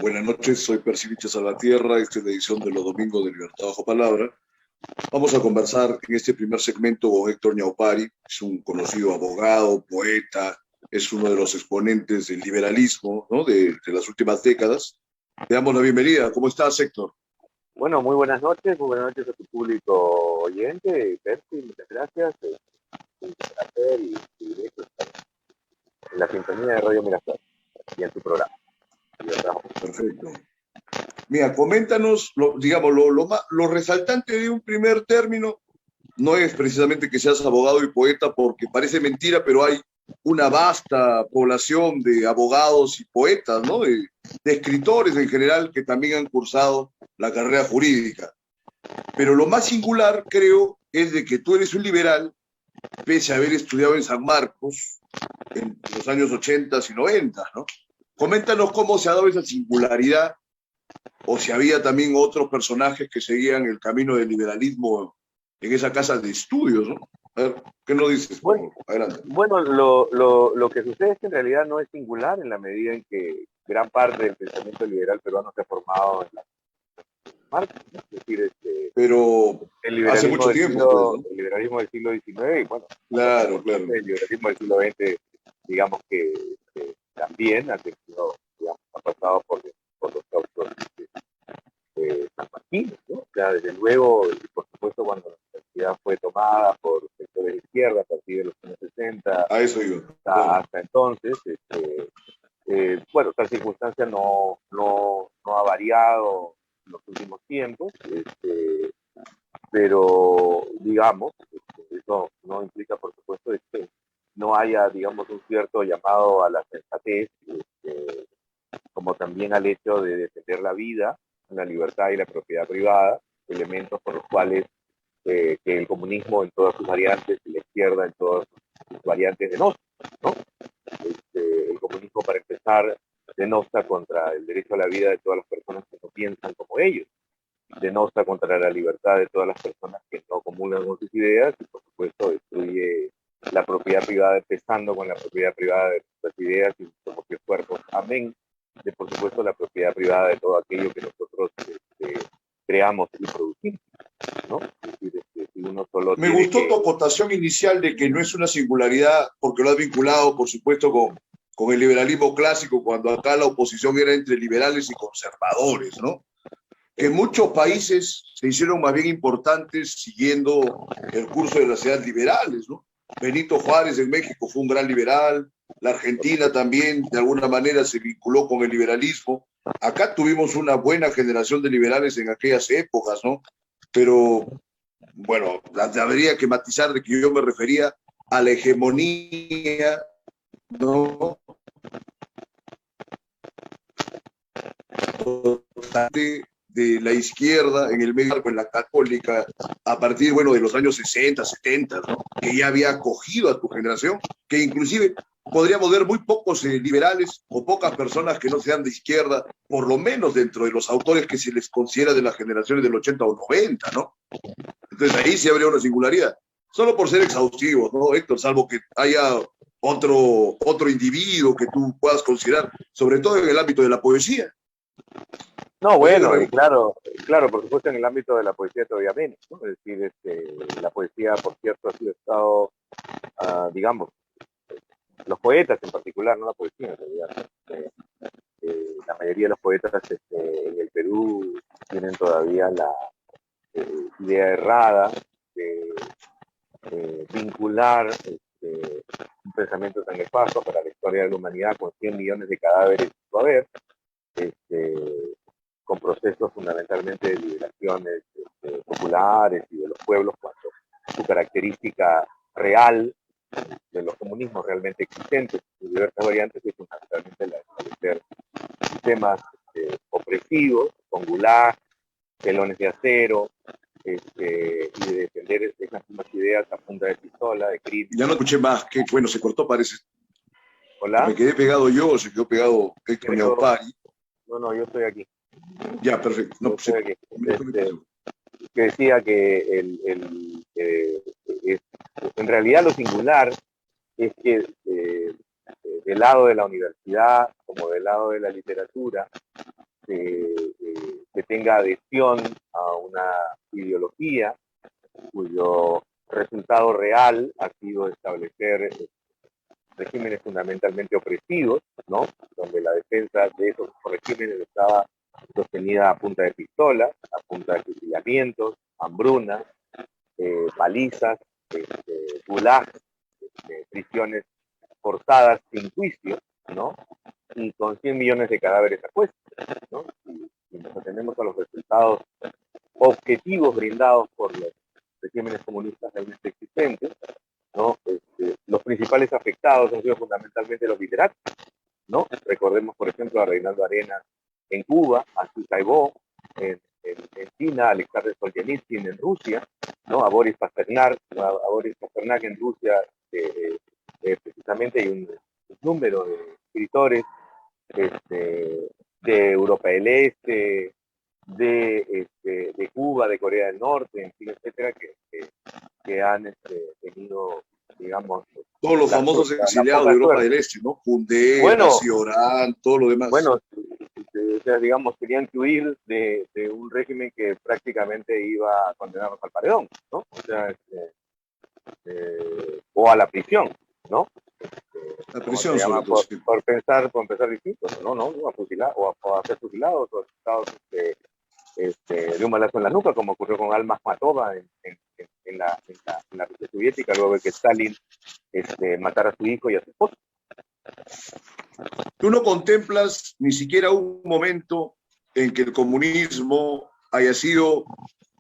Buenas noches, soy Percibiche Salvatierra, esta es la edición de los domingos de Libertad Bajo Palabra. Vamos a conversar en este primer segmento con Héctor Ñaupari, es un conocido abogado, poeta, es uno de los exponentes del liberalismo, ¿no? de las últimas décadas. Te damos la bienvenida. ¿Cómo estás, Héctor? Bueno, muy buenas noches a tu público oyente, Percy, muchas gracias. Es un placer y privilegio estar en la sintonía de Radio Miraflores y en tu programa. Perfecto. Mira, coméntanos, digamos, lo resaltante de un primer término no es precisamente que seas abogado y poeta, porque parece mentira, pero hay una vasta población de abogados y poetas, ¿no? De escritores en general que también han cursado la carrera jurídica. Pero lo más singular, creo, es de que tú eres un liberal, pese a haber estudiado en San Marcos en los años 80 y 90, ¿no? Coméntanos cómo se ha dado esa singularidad, o si había también otros personajes que seguían el camino del liberalismo en esa casa de estudios, ¿no? A ver, ¿qué nos dices? Bueno, adelante. bueno lo que sucede es que en realidad no es singular en la medida en que gran parte del pensamiento liberal peruano se ha formado en la marca, ¿no? Es decir, Pero hace mucho tiempo, pues, ¿no? el liberalismo del siglo XIX y bueno, Claro, claro. el liberalismo del siglo XX, digamos que también ha tenido, digamos, ha pasado por los causos San Martín, ¿no? O sea, desde luego, y por supuesto, cuando la universidad fue tomada por sectores de izquierda a partir de los años 60, A eso yo. hasta entonces, bueno, esta circunstancia no ha variado en los últimos tiempos, pero digamos, eso no implica, por supuesto, que no haya, digamos, un cierto llamado a la sensatez, como también al hecho de defender la vida, la libertad y la propiedad privada, elementos por los cuales que el comunismo en todas sus variantes y la izquierda en todas sus variantes denosta, ¿no? El comunismo, para empezar, denosta contra el derecho a la vida de todas las personas que no piensan como ellos, denosta contra la libertad de todas las personas que no comulgan con sus ideas y, por supuesto, destruye la propiedad privada, empezando con la propiedad privada de nuestras ideas y nuestros propios cuerpos. Amén de, por supuesto, la propiedad privada de todo aquello que nosotros creamos y producimos, ¿no? Es decir, si uno solo Me gustó tu acotación inicial de que no es una singularidad, porque lo has vinculado, por supuesto, con el liberalismo clásico, cuando acá la oposición era entre liberales y conservadores, ¿no? Que muchos países se hicieron más bien importantes siguiendo el curso de las ideas liberales, ¿no? Benito Juárez en México fue un gran liberal, la Argentina también de alguna manera se vinculó con el liberalismo. Acá tuvimos una buena generación de liberales en aquellas épocas, ¿no? Pero, bueno, habría que matizar de que yo me refería a la hegemonía, ¿no? De la izquierda en el medio, en la católica, a partir, bueno, de los años 60, 70, ¿no? Que ya había acogido a tu generación, que inclusive podríamos ver muy pocos liberales o pocas personas que no sean de izquierda, por lo menos dentro de los autores que se les considera de las generaciones del 80 o 90, ¿no? Entonces ahí sí habría una singularidad. Solo por ser exhaustivos, ¿no, Héctor? Salvo que haya otro individuo que tú puedas considerar, sobre todo en el ámbito de la poesía. No, bueno, y claro, por supuesto en el ámbito de la poesía todavía menos, ¿no? Es decir, la poesía, por cierto, ha sido estado, digamos, los poetas en particular, no la poesía en realidad. La mayoría de los poetas en el Perú tienen todavía la idea errada de vincular un pensamiento tan nefasto para la historia de la humanidad con 100 millones de cadáveres que va a haber, con procesos fundamentalmente de liberaciones populares y de los pueblos, cuando su característica real de los comunismos realmente existentes, sus diversas variantes, es fundamentalmente la de establecer sistemas opresivos, con gulag, telones de acero, y de defender esas mismas ideas a punta de pistola, de crítica. Ya no escuché más, que bueno, se cortó, parece. ¿Hola? Me quedé pegado yo, se quedó pegado Héctor Ñaupari. No, yo estoy aquí. Ya, perfecto. No, estoy aquí. Que decía que en realidad lo singular es que del lado de la universidad, como del lado de la literatura, que tenga adhesión a una ideología cuyo resultado real ha sido establecer regímenes fundamentalmente opresivos, ¿no? Donde la defensa de esos regímenes estaba sostenida a punta de pistola, a punta de fusilamientos, hambruna, palizas, gulag, prisiones forzadas sin juicio, ¿no? Y con 100 millones de cadáveres a cuestas, ¿no? Y nos atendemos a los resultados objetivos brindados por los regímenes comunistas realmente existentes, ¿no? Los principales afectados han sido fundamentalmente los literatos, ¿no? Recordemos, por ejemplo, a Reinaldo Arenas en Cuba, a Xu Caibó en China, a Alexander Solzhenitsyn en Rusia, ¿no? A Boris Pasternak en Rusia, precisamente hay un número de escritores de Europa del Este, de Cuba, de Corea del Norte, en fin, etcétera, que han tenido, digamos, todos los famosos exiliados de Europa del Este, ¿no? Kundera, bueno, Cioran, todo lo demás. Bueno, o sea, digamos, tenían que huir de un régimen que prácticamente iba a condenarlos al paredón, ¿no? O sea, o a la prisión, ¿no? La prisión, sobre todo. todo. Por pensar distinto, no, a fusilar, o a ser fusilados, o asesinados de un balazo en la nuca, como ocurrió con Almas Matova en la Rusia soviética, luego de que Stalin matara a su hijo y a su esposo. Tú no contemplas ni siquiera un momento en que el comunismo haya sido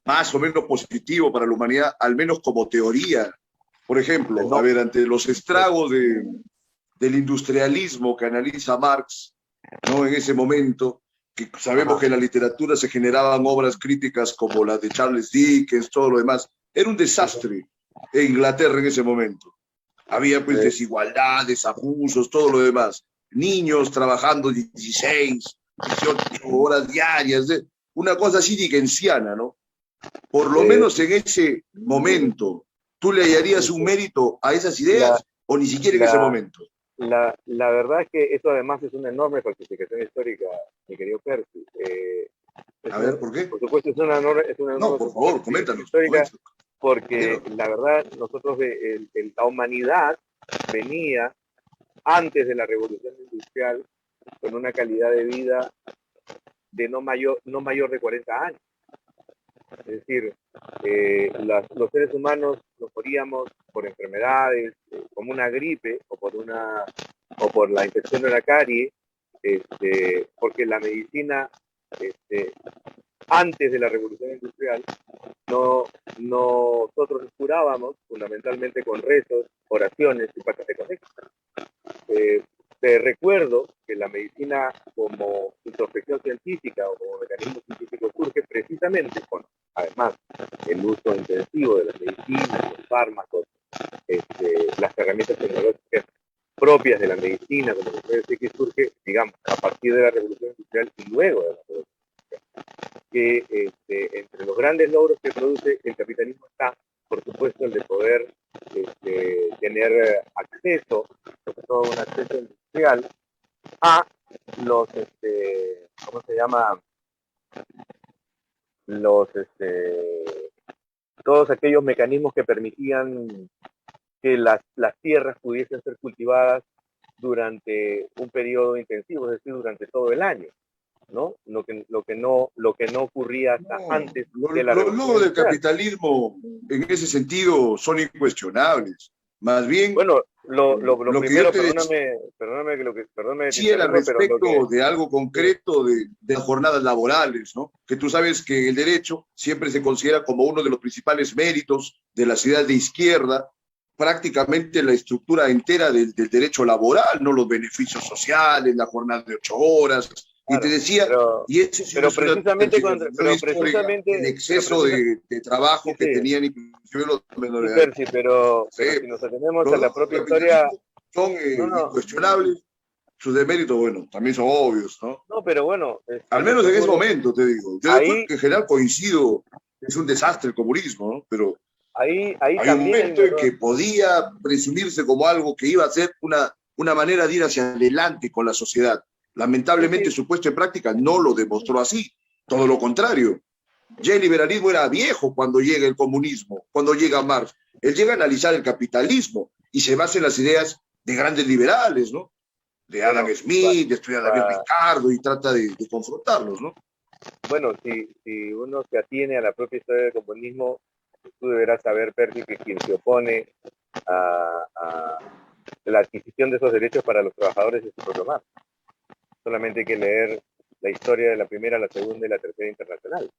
más o menos positivo para la humanidad, al menos como teoría. Por ejemplo, no. A ver, ante los estragos del industrialismo que analiza Marx, ¿no? En ese momento, que sabemos que en la literatura se generaban obras críticas como las de Charles Dickens, todo lo demás. Era un desastre en Inglaterra en ese momento. Había pues desigualdades, abusos, todo lo demás. Niños trabajando 16, 18 horas diarias, una cosa así dickensiana, ¿no? Por lo menos en ese momento, ¿tú le hallarías un mérito a esas ideas o ni siquiera en ese momento? La verdad es que eso además es una enorme falsificación histórica, mi querido Percy. A ver, ¿por qué? Por supuesto, es una enorme no, por favor, coméntanos. Histórica, porque la verdad, nosotros, la humanidad venía antes de la revolución industrial con una calidad de vida de no mayor de 40 años. Es decir, los seres humanos nos moríamos por enfermedades, como una gripe o por la infección de la carie, porque la medicina antes de la revolución industrial nosotros nos curábamos fundamentalmente con rezos, oraciones y patas de conejo. Te recuerdo que la medicina como introspección científica o como mecanismo científico surge precisamente con, además, el uso intensivo de las medicinas, los fármacos, las herramientas tecnológicas propias de la medicina, como los medios X, surge, digamos, a partir de la revolución industrial y luego de la revolución industrial. Que entre los grandes logros que produce el capitalismo está, por supuesto, el de poder tener acceso, sobre todo un acceso industrial, a los, ¿cómo se llama? Todos aquellos mecanismos que permitían que las tierras pudiesen ser cultivadas durante un periodo intensivo, es decir, durante todo el año, ¿no? Lo que no ocurría hasta antes de la revolución. Los logros del capitalismo en ese sentido son incuestionables. Más bien, bueno, lo primero, perdóname, sí, era respecto de algo concreto de las jornadas laborales, ¿no? Que tú sabes que el derecho siempre se considera como uno de los principales méritos de las ideas de izquierda, prácticamente la estructura entera del derecho laboral, ¿no? Los beneficios sociales, la jornada de 8 horas. Claro, y te decía, pero precisamente el exceso de trabajo que tenían inclusive los menores de edad. Pero si nos atenemos a la propia historia, son incuestionables. Sus deméritos, bueno, también son obvios, ¿no? No, pero bueno. Al menos en ese momento, te digo. Yo ahí, en general coincido, es un desastre el comunismo, ¿no? Pero hay un momento en que podía presumirse como algo que iba a ser una manera de ir hacia adelante con la sociedad. Lamentablemente su puesto en práctica no lo demostró así, todo lo contrario. Ya el liberalismo era viejo cuando llega el comunismo, cuando llega Marx. Él llega a analizar el capitalismo y se basa en las ideas de grandes liberales, ¿no? De Adam Smith, de estudiar a David Ricardo y trata de confrontarlos, ¿no? Bueno, si uno se atiene a la propia historia del comunismo, tú deberás saber, Percy, que quien se opone a la adquisición de esos derechos para los trabajadores es el propio Marx. Solamente hay que leer la historia de la primera, la segunda y la tercera internacional.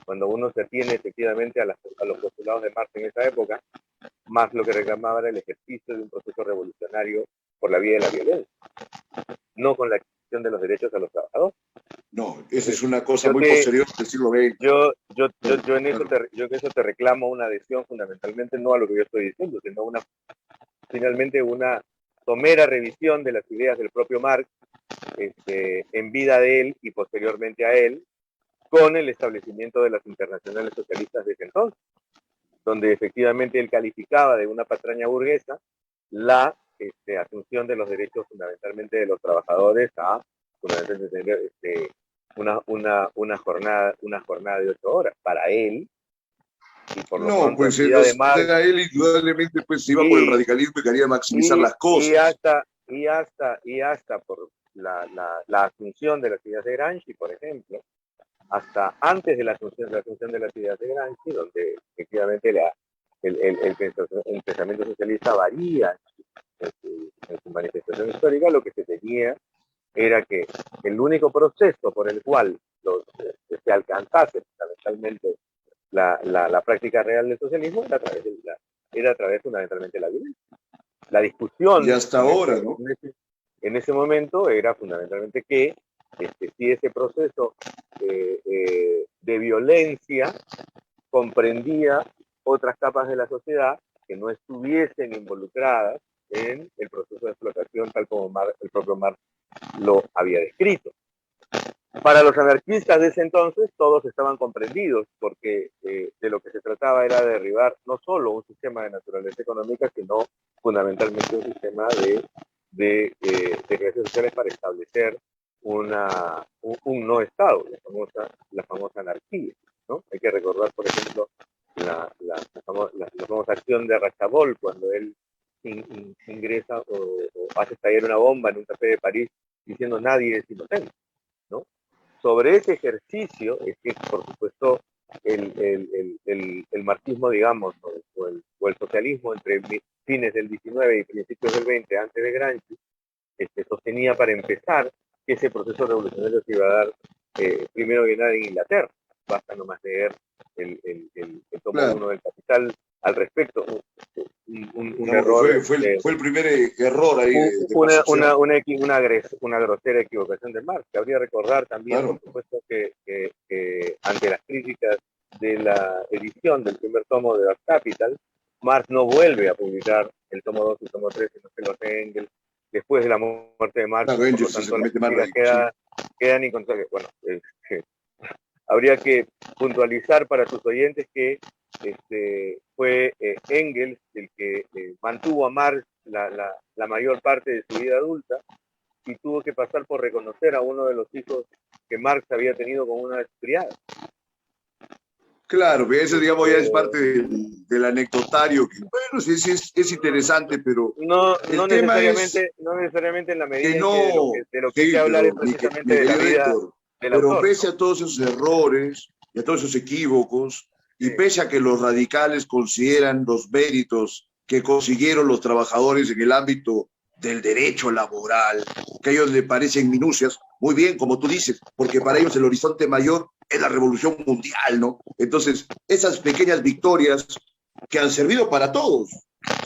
Cuando uno se atiene efectivamente a los postulados de Marx en esa época, Marx lo que reclamaba era el ejercicio de un proceso revolucionario por la vía de la violencia, no con la adquisición de los derechos a los trabajadores. No, esa es una cosa muy posterior del siglo XX. Yo en eso te reclamo una adhesión fundamentalmente no a lo que yo estoy diciendo, sino finalmente una somera revisión de las ideas del propio Marx en vida de él y posteriormente a él, con el establecimiento de las internacionales socialistas de ese entonces, donde efectivamente él calificaba de una patraña burguesa la asunción de los derechos fundamentalmente de los trabajadores a una jornada de 8 horas para él. Y por lo pronto, pues él indudablemente pues iba por el radicalismo y quería maximizar las cosas. Y hasta por la asunción de las ideas de Gramsci, por ejemplo, hasta antes de la asunción de las ideas de Gramsci, donde efectivamente el pensamiento socialista varía en su manifestación histórica, lo que se tenía era que el único proceso por el cual se alcanzase fundamentalmente la práctica real del socialismo era a través fundamentalmente de la violencia. La discusión y hasta ahora, ¿no? En ese momento era fundamentalmente que si ese proceso de violencia comprendía otras capas de la sociedad que no estuviesen involucradas en el proceso de explotación tal como el propio Marx lo había descrito. Para los anarquistas de ese entonces todos estaban comprendidos porque de lo que se trataba era de derribar no solo un sistema de naturaleza económica, sino fundamentalmente un sistema de clases sociales para establecer un no Estado, la famosa anarquía, ¿no? Hay que recordar, por ejemplo, la famosa acción de Rachabol cuando él ingresa o hace estallar una bomba en un café de París diciendo nadie es inocente, ¿no? Sobre ese ejercicio es que, por supuesto, el marxismo, digamos, o el socialismo entre fines del 19 y principios del 20, antes de Gramsci, sostenía para empezar que ese proceso revolucionario se iba a dar primero que nada en Inglaterra. Basta nomás leer el tomo 1 del Capital al respecto. Un error. Fue el primer error ahí. Una grosera equivocación de Marx. Cabría recordar también, por supuesto, que ante las críticas de la edición del primer tomo de Das Kapital, Marx no vuelve a publicar el tomo 2 y el tomo 3, sino que lo hace Engels después de la muerte de Marx. Por lo tanto, quedan incontables. Bueno, habría que puntualizar para sus oyentes que fue Engels el que mantuvo a Marx la mayor parte de su vida adulta y tuvo que pasar por reconocer a uno de los hijos que Marx había tenido con una criada. Claro, ese digamos ya es parte del anecdotario, que bueno, sí, es interesante, pero no necesariamente en la medida de lo que hay que hablar es precisamente de la vida del autor. Pero pese a todos esos errores y a todos esos equívocos, y pese a que los radicales consideran los méritos que consiguieron los trabajadores en el ámbito del derecho laboral, que a ellos les parecen minucias, muy bien, como tú dices, porque para ellos el horizonte mayor es la revolución mundial, ¿no? Entonces, esas pequeñas victorias que han servido para todos,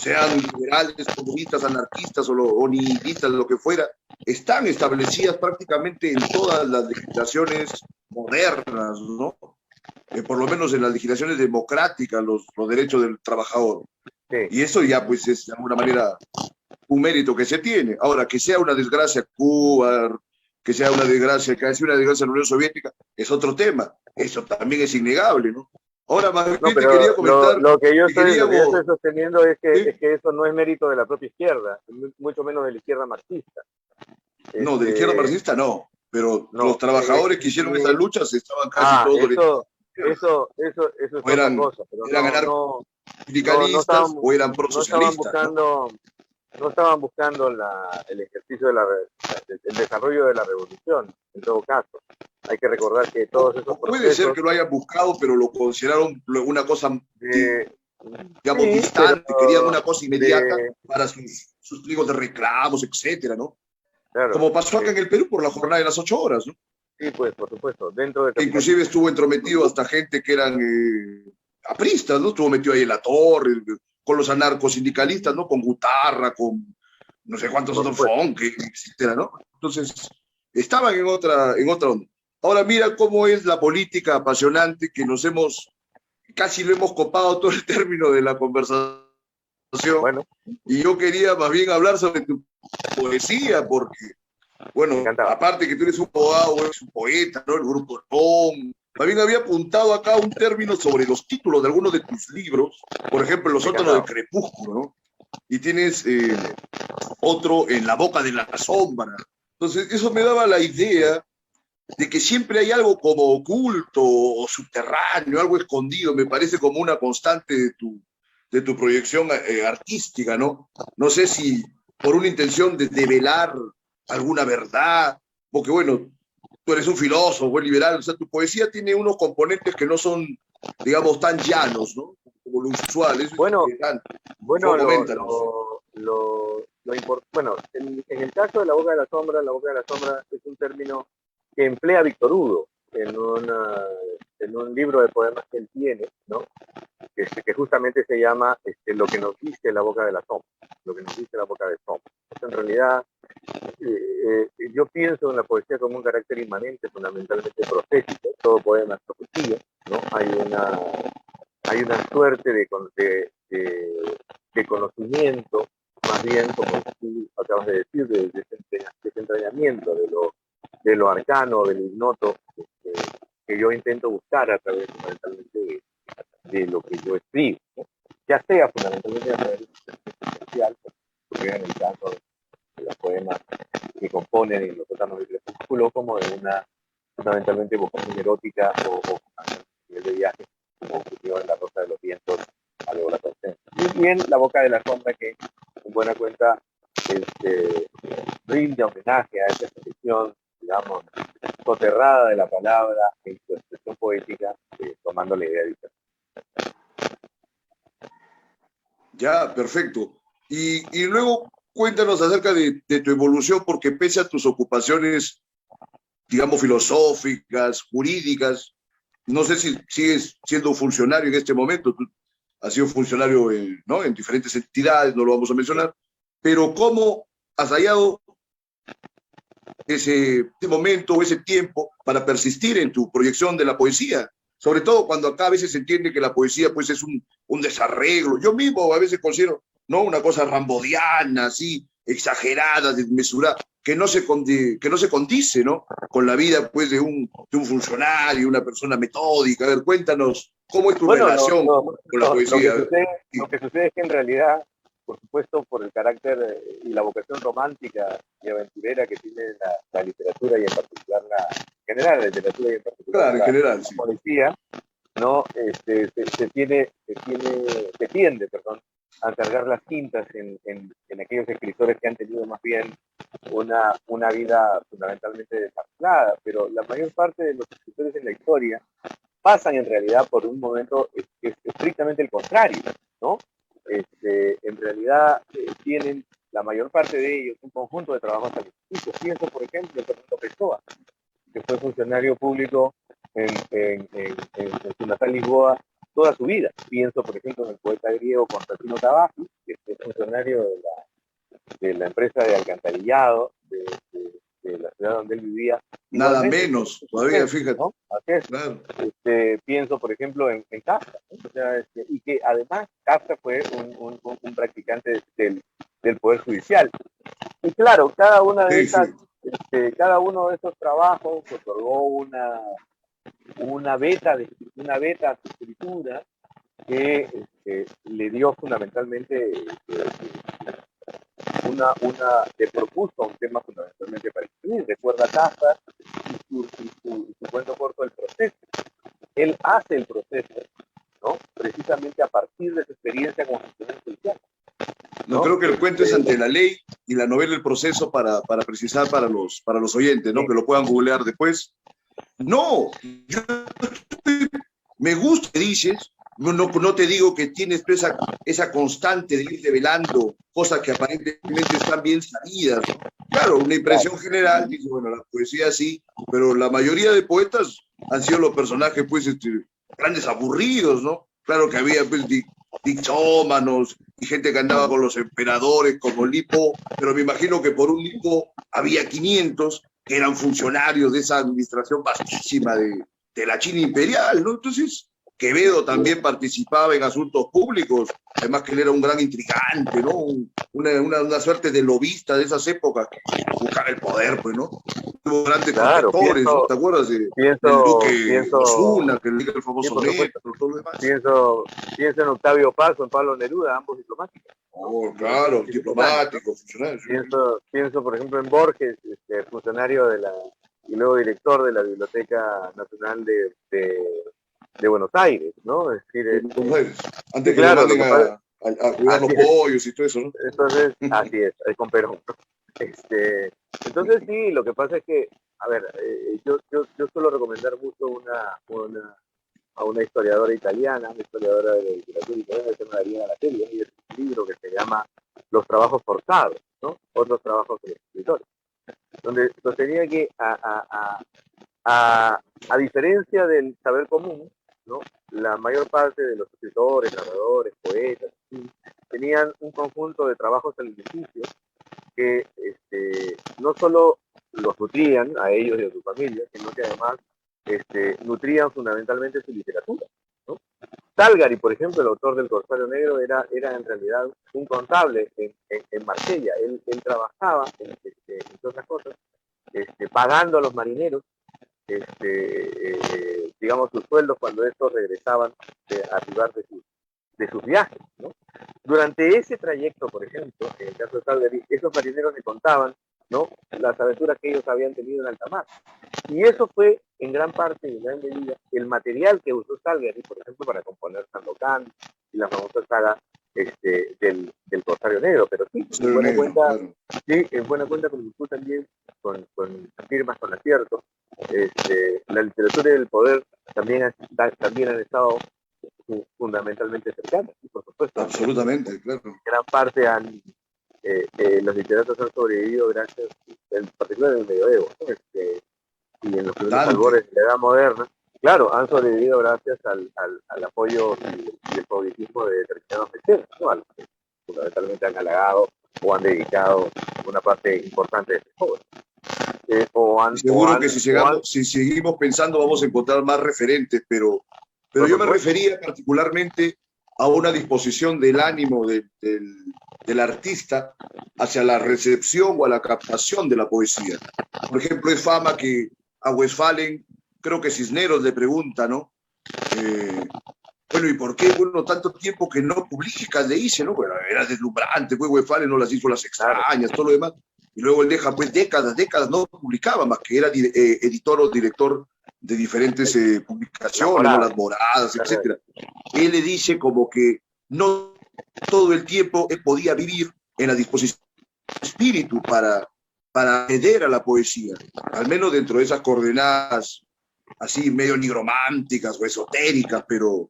sean liberales, comunistas, anarquistas o nihilistas, lo que fuera, están establecidas prácticamente en todas las legislaciones modernas, ¿no? Por lo menos en las legislaciones democráticas, los derechos del trabajador. Sí. Y eso ya, pues, es de alguna manera un mérito que se tiene. Ahora, que sea una desgracia Cuba, que sea una desgracia, que sea una desgracia en la Unión Soviética, es otro tema. Eso también es innegable, ¿no? Ahora, más bien te quería comentar... Lo que yo estoy sosteniendo es que eso no es mérito de la propia izquierda, mucho menos de la izquierda marxista. No, de la izquierda marxista no, pero No, los trabajadores que hicieron esas luchas estaban casi todos eso es o otra eran, cosa, pero eran no anarcosindicalistas o eran no estaban prosocialistas, ¿no? buscando, no estaban buscando el ejercicio el desarrollo de la revolución, en todo caso. Hay que recordar que todos esos Puede ser procesos que lo hayan buscado, pero lo consideraron una cosa, de, digamos, sí, pero distante, querían una cosa inmediata de, para sus pliegos de reclamos, etcétera, ¿no? claro, Como pasó acá en el Perú por la jornada de las 8 horas, ¿no? sí, pues, por supuesto, dentro del Que inclusive capitalismo. estuvo entrometido hasta gente que eran apristas, ¿no? Estuvo metido ahí en la torre, con los anarcosindicalistas, ¿no? Con Gutarra, con no sé cuántos Por otros supuesto. Fon, que etcétera, ¿no? Entonces, estaban en otra onda. Ahora mira cómo es la política apasionante que casi lo hemos copado todo el término de la conversación. Bueno, Y yo quería más bien hablar sobre tu poesía, porque me bueno, encantaba. aparte que tú eres un abogado, eres un poeta, ¿no? El grupo Tom. También había apuntado acá un término sobre los títulos de algunos de tus libros, por ejemplo, Los Me sótanos de encantaba. Crepúsculo, ¿no? Y tienes otro En la boca de la sombra. Entonces, eso me daba la idea de que siempre hay algo como oculto o subterráneo, algo escondido, me parece como una constante de tu proyección artística, ¿no? No sé si por una intención de develar alguna verdad, porque bueno, tú eres un filósofo, un liberal, o sea, tu poesía tiene unos componentes que no son, digamos, tan llanos, ¿no? Como lo usual, eso es Bueno, interesante. Por bueno, favor, coméntanos. bueno, en el caso de la boca de la sombra es un término que emplea Víctor Hugo en un libro de poemas que él tiene, ¿no? Que justamente se llama Lo que nos dice la boca de la sombra, lo que nos dice la boca de sombra. En realidad, yo pienso en la poesía como un carácter inmanente, fundamentalmente profético. Todo poema es profecía, ¿no? Hay una suerte de conocimiento, más bien, como tú acabas de decir, de desentrañamiento de lo arcano, de lo ignoto, que yo intento buscar a través fundamentalmente de lo que yo escribo, ¿no? Ya sea fundamentalmente a través de social, porque en el caso de los poemas que componen en los sótanos del crepúsculo, como de una fundamentalmente vocación erótica o nivel de viaje, como ocurrió en La Rosa de los Vientos a luego la Torcenta. Y bien La Boca de la Sombra, que en buena cuenta rinde homenaje a esa expresión, digamos, soterrada de la palabra en su expresión poética, tomando la idea de Ya, perfecto. Y luego cuéntanos acerca de tu evolución, porque pese a tus ocupaciones, digamos, filosóficas, jurídicas, no sé si sigues siendo funcionario en este momento, tú has sido funcionario ¿no? en diferentes entidades, no lo vamos a mencionar, pero ¿cómo has hallado ese momento o ese tiempo para persistir en tu proyección de la poesía? Sobre todo cuando acá a veces se entiende que la poesía pues es un desarreglo. Yo mismo a veces considero, ¿no? Una cosa rambodiana, así, exagerada, desmesurada, que no se condice, ¿no? Con la vida pues de un funcionario, una persona metódica. A ver, cuéntanos, ¿cómo es tu bueno, relación con la poesía? lo que sucede es que en realidad, por supuesto, por el carácter y la vocación romántica y aventurera que tiene la literatura y en particular la literatura y en particular Claro, en general, la sí. poesía, ¿no? Se tiende, perdón, a cargar las tintas en aquellos escritores que han tenido más bien una vida fundamentalmente desarrollada, pero la mayor parte de los escritores en la historia pasan en realidad por un momento que es estrictamente el contrario, ¿no? En realidad tienen la mayor parte de ellos un conjunto de trabajos sacrificios. Pienso, por ejemplo, en Fernando Pessoa, que fue funcionario público en su natal Lisboa toda su vida. Pienso, por ejemplo, en el poeta griego Constantino Cavafis, que es funcionario de la empresa de alcantarillado de la ciudad donde él vivía. Nada Igualmente, menos, todavía, fíjate. ¿no? Así es. Claro. Pienso, por ejemplo, en Kafka, ¿no? O sea, y que además Kafka fue un practicante del Poder Judicial. Y claro, Sí, sí. cada uno de esos trabajos otorgó una beta a su escritura que le dio fundamentalmente le propuso un tema fundamentalmente para escribir. Recuerda Casa y su cuento corto El Proceso. Él hace el proceso, ¿no? Precisamente a partir de su experiencia como funcionario judicial. No, creo que el cuento es Ante la Ley y la novela El Proceso para precisar para los oyentes, ¿no? Sí. Que lo puedan googlear después. No, yo me gusta, dices, no te digo que tienes esa constante de ir revelando cosas que aparentemente están bien sabidas, ¿no? Claro, una impresión general, dice, bueno, la poesía sí, pero la mayoría de poetas han sido los personajes, pues, grandes aburridos, ¿no? Claro que había, pues, dictómanos y gente que andaba con los emperadores como Lipo, pero me imagino que por un Lipo había 500 que eran funcionarios de esa administración vastísima de la China imperial, ¿no? Entonces, Quevedo también participaba en asuntos públicos, además que él era un gran intrigante, ¿no? Una suerte de lobista de esas épocas que buscaba el poder, pues, ¿no? Tuvo grandes protectores, ¿no? ¿Te acuerdas del duque Osuna, que el famoso negro, todo lo demás? Pienso en Octavio Paz, en Pablo Neruda, ambos diplomáticos. Oh, claro, diplomático, funcionario. Pienso, por ejemplo, en Borges, funcionario y luego director de la Biblioteca Nacional de Buenos Aires, ¿no? Es decir, antes que lo manden a cuidar los pollos y todo eso, ¿no? Entonces, así es con Perón. Entonces sí, lo que pasa es que, a ver, yo suelo recomendar mucho a una historiadora italiana, una historiadora de literatura italiana que se llama Ariana Latelli, y es un libro que se llama Los trabajos forzados, ¿no? Otros trabajos de los escritores, donde sostenía que a diferencia del saber común, ¿no? La mayor parte de los escritores, narradores, poetas, ¿sí? Tenían un conjunto de trabajos alimenticios que no solo los nutrían a ellos y a su familia, sino que además nutrían fundamentalmente su literatura, ¿no? Salgari, por ejemplo, el autor del Corsario Negro, era en realidad un contable en Marsella. Él trabajaba, entre otras cosas, pagando a los marineros digamos, sus sueldos cuando estos regresaban a arribar de sus viajes, ¿no? Durante ese trayecto, por ejemplo, en el caso de Salgari, esos marineros le contaban, ¿no?, las aventuras que ellos habían tenido en alta mar. Y eso fue, en gran parte y en gran medida, el material que usó Salgari, por ejemplo, para componer Sandokan y la famosa saga del Corsario Negro. Pero sí, en buena cuenta, como tú también, con firmas con acierto, la literatura y el poder también han estado fundamentalmente cercanas, y por supuesto. Absolutamente, claro. En gran parte los literatos han sobrevivido gracias, en particular en el medioevo, ¿no? Y en los primeros albores de la Edad Moderna, claro, han sobrevivido gracias al apoyo y el publicismo de determinados mecenas, ¿no? A los que fundamentalmente han halagado o han dedicado una parte importante de sus obras. Seguro que si seguimos pensando vamos a encontrar más referentes, pero yo me refería particularmente a una disposición del ánimo del artista hacia la recepción o a la captación de la poesía. Por ejemplo, es fama que a Westphalen, creo que Cisneros le pregunta, ¿no? Bueno, ¿y por qué? Bueno, tanto tiempo que no publicas, le dice, ¿no? Bueno, era deslumbrante, pues Westphalen no las hizo las extrañas, todo lo demás. Y luego él deja, pues, décadas, no publicaba, más que era editor o director de diferentes publicaciones, ¿no? Las Moradas, etc. Él le dice como que no todo el tiempo él podía vivir en la disposición de espíritu para acceder a la poesía, al menos dentro de esas coordenadas así medio nigrománticas o esotéricas, pero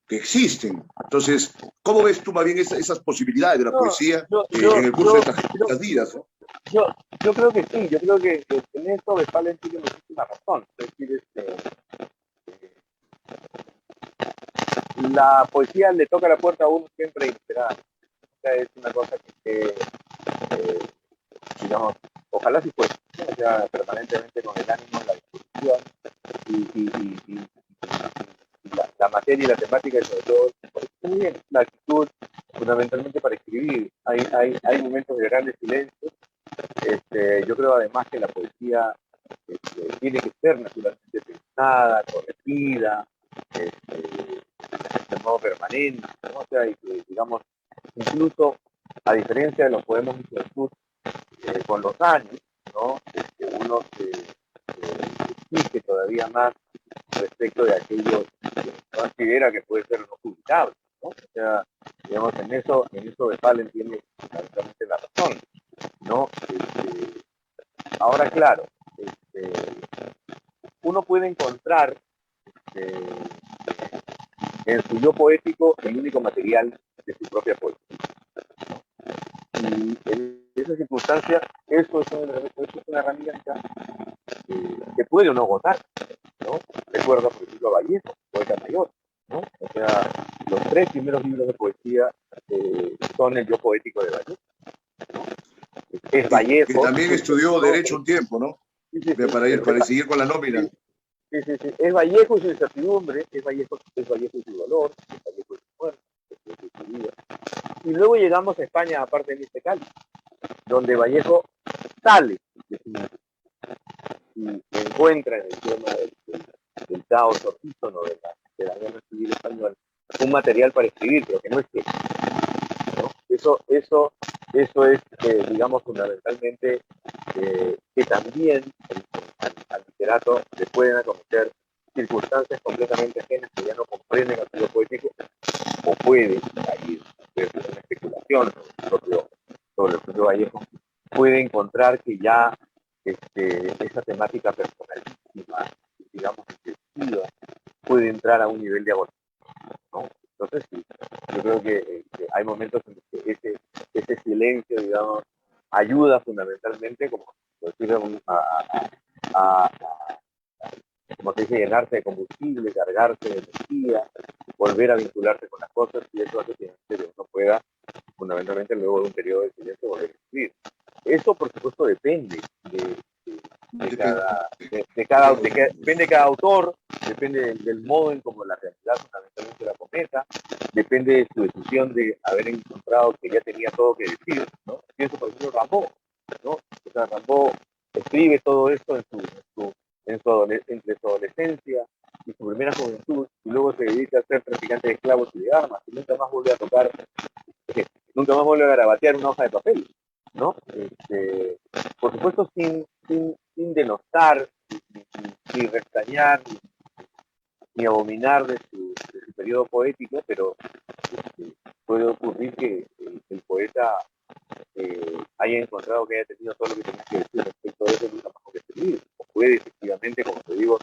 que existen. Entonces, ¿cómo ves tú más bien esas posibilidades de la poesía en el curso de estas vidas, ¿no? Yo creo que sí, yo creo que en esto Westphalen tiene muchísima razón. Es decir, la poesía le toca la puerta a uno siempre inesperada. O sea, es una cosa que digamos, ojalá si fuese, o sea, permanentemente con el ánimo, la disposición y la materia y la temática, y sobre todo, muy bien, la actitud fundamentalmente para escribir. Hay momentos de grandes silencios. Yo creo además que la poesía tiene que ser naturalmente pensada, corregida, de modo permanente, ¿no? O sea, y que, digamos, incluso A diferencia de los poemas sur, con los años, ¿no? Uno se exige todavía más respecto de aquello que considera que puede ser no publicable, ¿no? O sea, digamos, en eso Westphalen tiene fundamentalmente la razón, ¿no? Ahora, claro, uno puede encontrar en su yo poético el único material de su propia poesía. Y en esa circunstancia, eso es una herramienta que puede o no agotar, ¿no? Recuerda, por ejemplo, a Vallejo, poeta mayor, ¿no? O sea, los 3 primeros libros de poesía son el yo poético de Vallejo, ¿no? Es Vallejo. Que también estudió Derecho un tiempo, ¿no? Sí, sí, Para seguir con la nómina. Sí. Es Vallejo y su incertidumbre, es Vallejo y su dolor, es Vallejo y su muerte, es Vallejo y su vida. Y luego llegamos a España, aparte de este Cali, donde Vallejo sale de sí mismo y encuentra en el tema del caos ortítono de la guerra civil española un material para escribir, pero que no es que, ¿no? Eso es, digamos, fundamentalmente que también al literato le pueden acometer circunstancias completamente ajenas que ya no comprenden al estilo poético, o puede ahí una especulación sobre el propio Vallejo, puede encontrar que ya esa temática personalísima, digamos, excesiva, puede entrar a un nivel de agotamiento, ¿no? Entonces, sí, yo creo que hay momentos en los que ese silencio, digamos, ayuda fundamentalmente, como decir, como te dice, llenarse de combustible, cargarse de energía, volver a vincularse con las cosas, y eso hace que uno pueda, fundamentalmente, luego de un periodo de silencio, volver a escribir. Eso, por supuesto, depende depende de cada autor, depende del modo en cómo la realidad fundamentalmente la cometa, depende de su decisión de haber encontrado que ya tenía todo que decir, ¿no? Pienso, por ejemplo, Rimbaud, ¿no? O sea, Rimbaud escribe todo esto entre su adolescencia y su primera juventud, y luego se dedica a ser traficante de esclavos y de armas, y nunca más vuelve a tocar, nunca más vuelve a garabatear una hoja de papel, ¿no? Por supuesto, sin denostar, ni restañar, ni abominar de su periodo poético, pero puede ocurrir que el poeta haya encontrado que haya tenido todo lo que tenía que decir respecto a eso y nunca más que escribir. O puede, efectivamente, como te digo,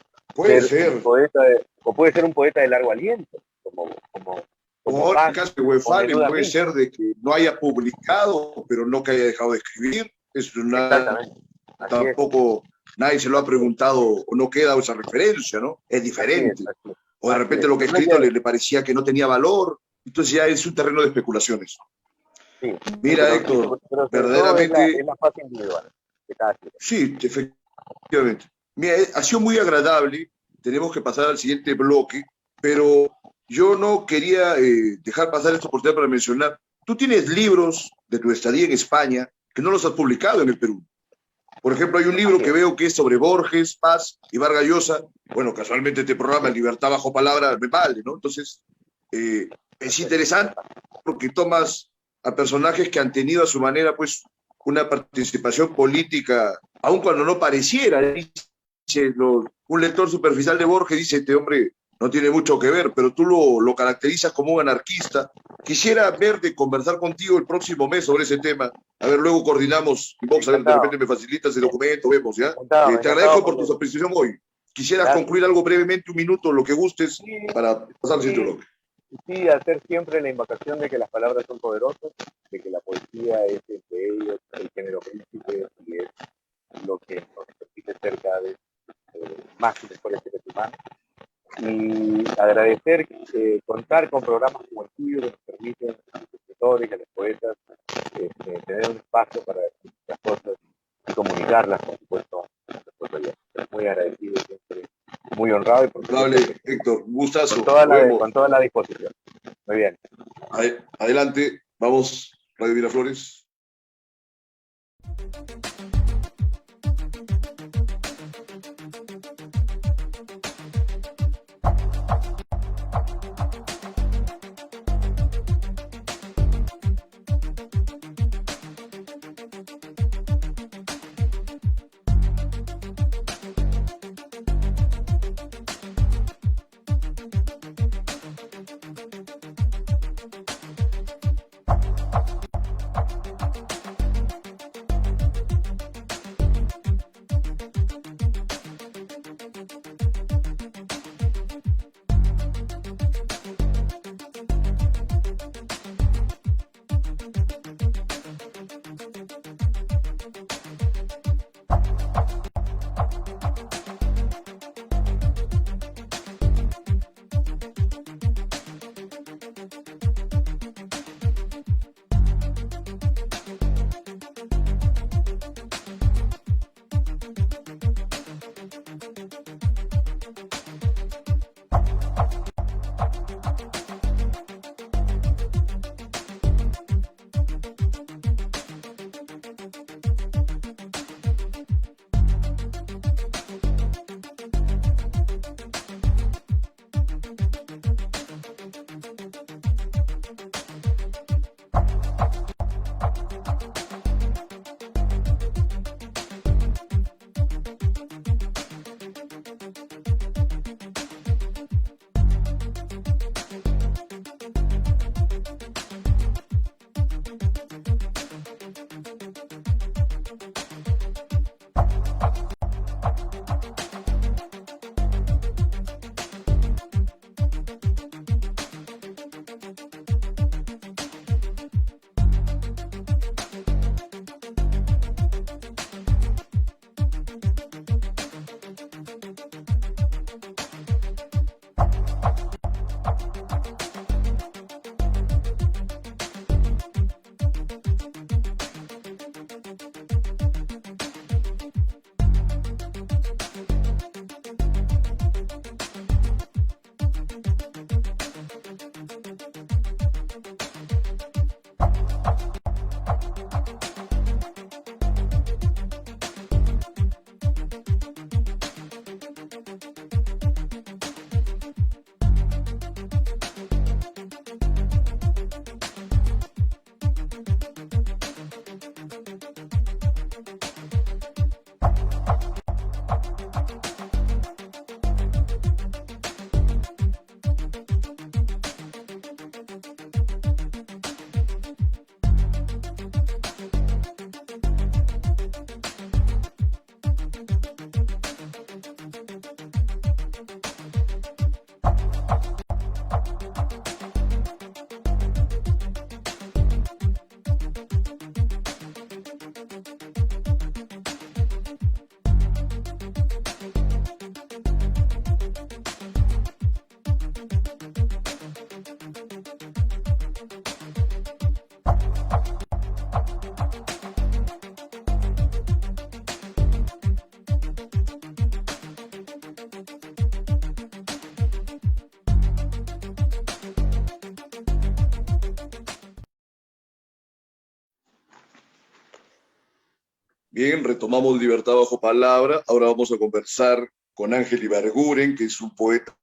ser un poeta o puede ser un poeta de largo aliento, como ahora en el caso de Westphalen puede ser de que no haya publicado, pero no que haya dejado de escribir. Tampoco nadie se lo ha preguntado o no queda esa referencia, ¿no? Es diferente. O de repente lo que ha escrito le parecía que no tenía valor, entonces ya es un terreno de especulaciones. Sí, mira, Héctor, verdaderamente... Es la fase individual de cada ciudad. Sí, efectivamente. Mira, ha sido muy agradable, tenemos que pasar al siguiente bloque, pero yo no quería dejar pasar esta oportunidad para mencionar, tú tienes libros de tu estadía en España que no los has publicado en el Perú. Por ejemplo, hay un libro que veo que es sobre Borges, Paz y Vargas Llosa. Bueno, casualmente este programa, Libertad bajo palabra, me vale, ¿no? Entonces, es interesante porque tomas a personajes que han tenido a su manera, pues, una participación política, aun cuando no pareciera. Un lector superficial de Borges dice, este hombre no tiene mucho que ver, pero tú lo caracterizas como un anarquista. Quisiera verte, conversar contigo el próximo mes sobre ese tema. A ver, luego coordinamos, y vos, a ver, de repente me facilitas el documento, vemos, ¿ya? Te agradezco por tu apreciación hoy. Quisieras concluir algo brevemente, un minuto, lo que gustes, para pasar al siguiente bloque. Sí, hacer siempre la invocación de que las palabras son poderosas, de que la poesía es entre ellos el género príncipe y es lo que nos permite ser cada vez más y mejores seres humanos. Y agradecer contar con programas como el tuyo que nos permiten a los escritores y a los poetas tener un espacio para decir las cosas y comunicarlas, por supuesto. Muy agradecido siempre, muy honrado y por supuesto, Héctor, gustazo. Con toda la disposición. Muy bien. Adelante, vamos, Radio Miraflores. Bien, retomamos Libertad bajo palabra. Ahora vamos a conversar con Ángel Ibarguren, que es un poeta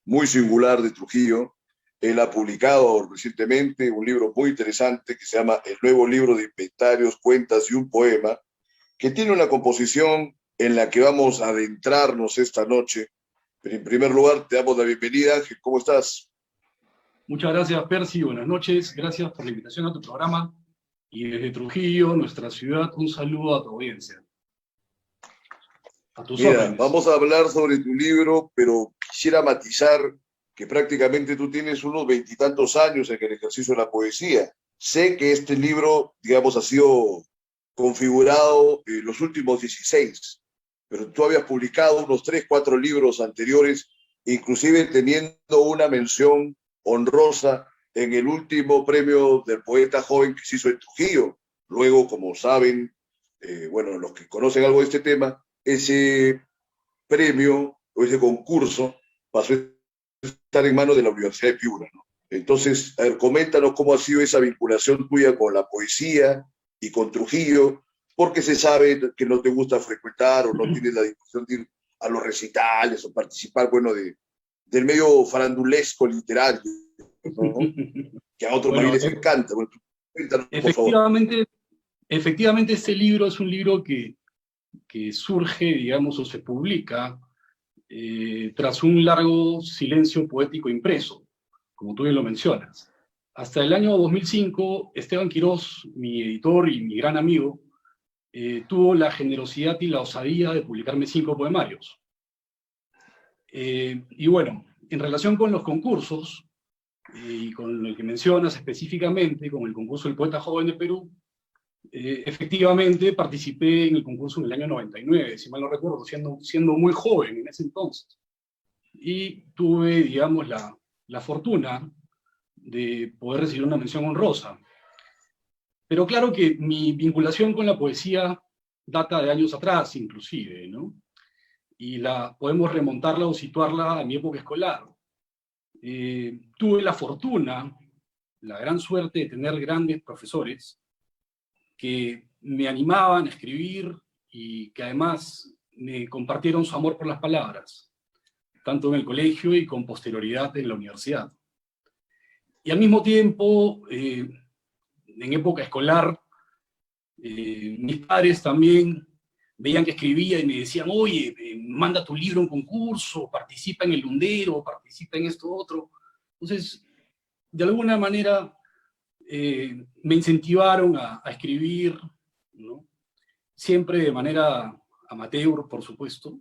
muy singular de Trujillo. Él ha publicado recientemente un libro muy interesante que se llama El nuevo libro de inventarios, cuentas y un poema, que tiene una composición en la que vamos a adentrarnos esta noche. Pero en primer lugar, te damos la bienvenida, Ángel. ¿Cómo estás? Muchas gracias, Percy. Buenas noches. Gracias por la invitación a tu programa. Y desde Trujillo, nuestra ciudad, un saludo a tu audiencia. A tus órdenes. Vamos a hablar sobre tu libro, pero quisiera matizar que prácticamente tú tienes unos 20 y tantos años en el ejercicio de la poesía. Sé que este libro, digamos, ha sido configurado en los últimos 16, pero tú habías publicado unos 3, 4 libros anteriores, inclusive teniendo una mención honrosa en el último premio del poeta joven que se hizo en Trujillo. Luego, como saben, bueno, los que conocen algo de este tema, ese premio o ese concurso pasó a estar en manos de la Universidad de Piura, ¿no? Entonces, a ver, coméntanos cómo ha sido esa vinculación tuya con la poesía y con Trujillo, porque se sabe que no te gusta frecuentar o no tienes la disposición de ir a los recitales o participar, bueno, del medio farandulesco literario, ¿no? Que a otros más les encanta. Bueno, cuéntanos, por favor. Efectivamente, este libro es un libro que surge, digamos, o se publica tras un largo silencio poético impreso, como tú bien lo mencionas. Hasta el año 2005, Esteban Quirós, mi editor y mi gran amigo, tuvo la generosidad y la osadía de publicarme 5 poemarios. Y bueno, en relación con los concursos, y con el que mencionas específicamente, con el concurso del Poeta Joven de Perú, efectivamente participé en el concurso en el año 99, si mal no recuerdo, siendo muy joven en ese entonces. Y tuve, digamos, la fortuna de poder recibir una mención honrosa. Pero claro que mi vinculación con la poesía data de años atrás, inclusive, ¿no? Y podemos remontarla o situarla a mi época escolar. Tuve la fortuna, la gran suerte de tener grandes profesores que me animaban a escribir y que además me compartieron su amor por las palabras, tanto en el colegio y con posterioridad en la universidad. Y al mismo tiempo, en época escolar, mis padres también veían que escribía y me decían, oye, manda tu libro a un concurso, participa en el Lundero, participa en esto otro. Entonces, de alguna manera, me incentivaron a escribir, ¿no? Siempre de manera amateur, por supuesto,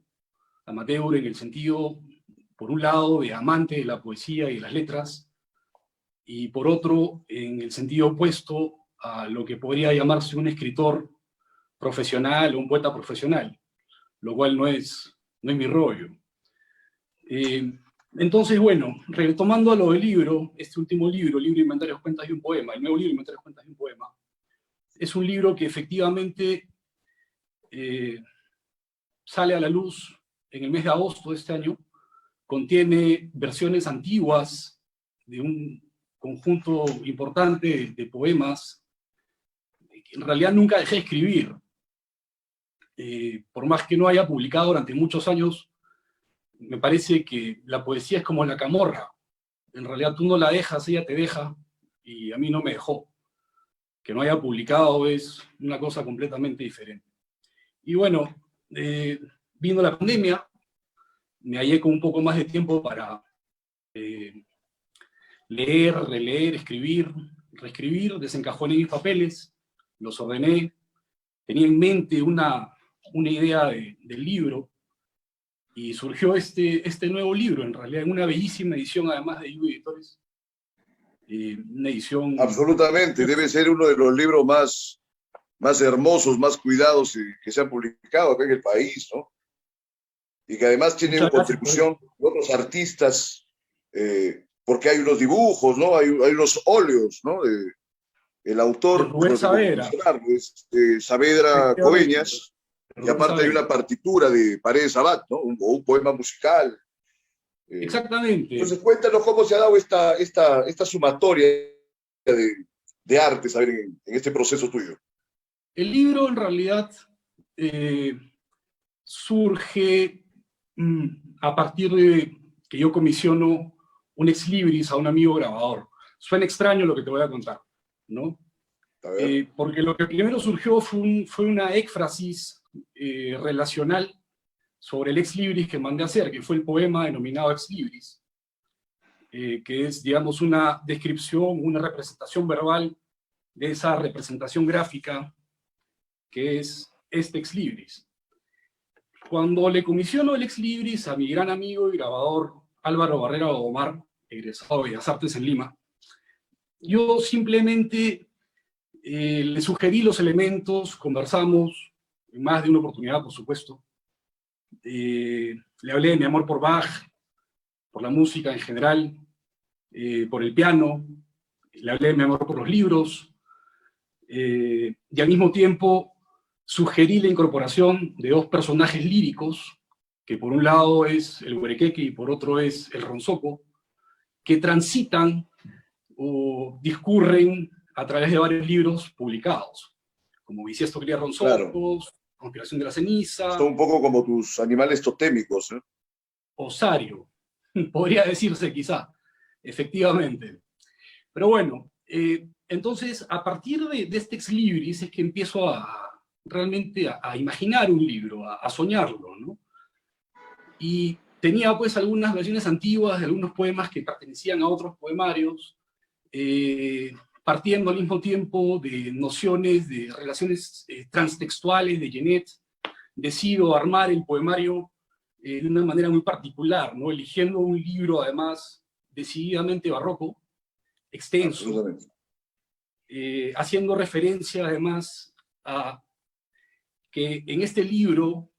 amateur en el sentido, por un lado, de amante de la poesía y de las letras, y por otro, en el sentido opuesto a lo que podría llamarse un escritor profesional o un poeta profesional, lo cual no es mi rollo. Entonces, bueno, retomando a lo del libro, este último libro, Libro de Inventarios, Cuentas y un Poema, el nuevo libro de Inventarios, Cuentas y un Poema, es un libro que efectivamente sale a la luz en el mes de agosto de este año, contiene versiones antiguas de un conjunto importante de poemas que en realidad nunca dejé de escribir. Por más que no haya publicado durante muchos años, me parece que la poesía es como la camorra. En realidad tú no la dejas, ella te deja, y a mí no me dejó. Que no haya publicado es una cosa completamente diferente. Y bueno, vino la pandemia, me hallé con un poco más de tiempo para leer, releer, escribir, reescribir, desencajoné mis papeles, los ordené, tenía en mente una idea del libro, y surgió este nuevo libro, en realidad, en una bellísima edición, además de Yubi Editores. Una edición... Absolutamente, debe ser uno de los libros más hermosos, más cuidados que se han publicado acá en el país, ¿no? Y que además tiene una contribución de otros artistas, porque hay unos dibujos, ¿no? Hay unos óleos, ¿no? El autor, Rubén Saavedra. Saavedra Coveñas, y aparte hay una partitura de Paredes Abad, ¿no? Un poema musical. Exactamente. Entonces cuéntanos cómo se ha dado esta sumatoria de arte, saber, en este proceso tuyo. El libro en realidad surge a partir de que yo comisiono un ex libris a un amigo grabador. Suena extraño lo que te voy a contar, ¿no? Porque lo que primero surgió fue una éfrasis relacional sobre el ex libris que mandé a hacer, que fue el poema denominado Ex Libris, que es, digamos, una descripción, una representación verbal de esa representación gráfica que es este Ex Libris. Cuando le comisiono el Ex Libris a mi gran amigo y grabador Álvaro Barrera Omar, egresado de Bellas Artes en Lima, yo simplemente le sugerí los elementos, conversamos, en más de una oportunidad, por supuesto. Le hablé de mi amor por Bach, por la música en general, por el piano, le hablé de mi amor por los libros, y al mismo tiempo sugerí la incorporación de dos personajes líricos, que por un lado es el Huerequeque y por otro es el Ronsoco, que transitan o discurren a través de varios libros publicados, como Bisiesto cría Ronsocos, claro. Conspiración de la ceniza. Son un poco como tus animales totémicos, ¿eh? Osario, podría decirse quizá, efectivamente. Pero bueno, entonces a partir de este Ex Libris es que empiezo realmente a imaginar un libro, a soñarlo, ¿no? Y tenía pues algunas versiones antiguas de algunos poemas que pertenecían a otros poemarios, partiendo al mismo tiempo de nociones de relaciones transtextuales de Genet. Decido armar el poemario de una manera muy particular, ¿no? Eligiendo un libro además decididamente barroco, extenso, haciendo referencia además a que en este libro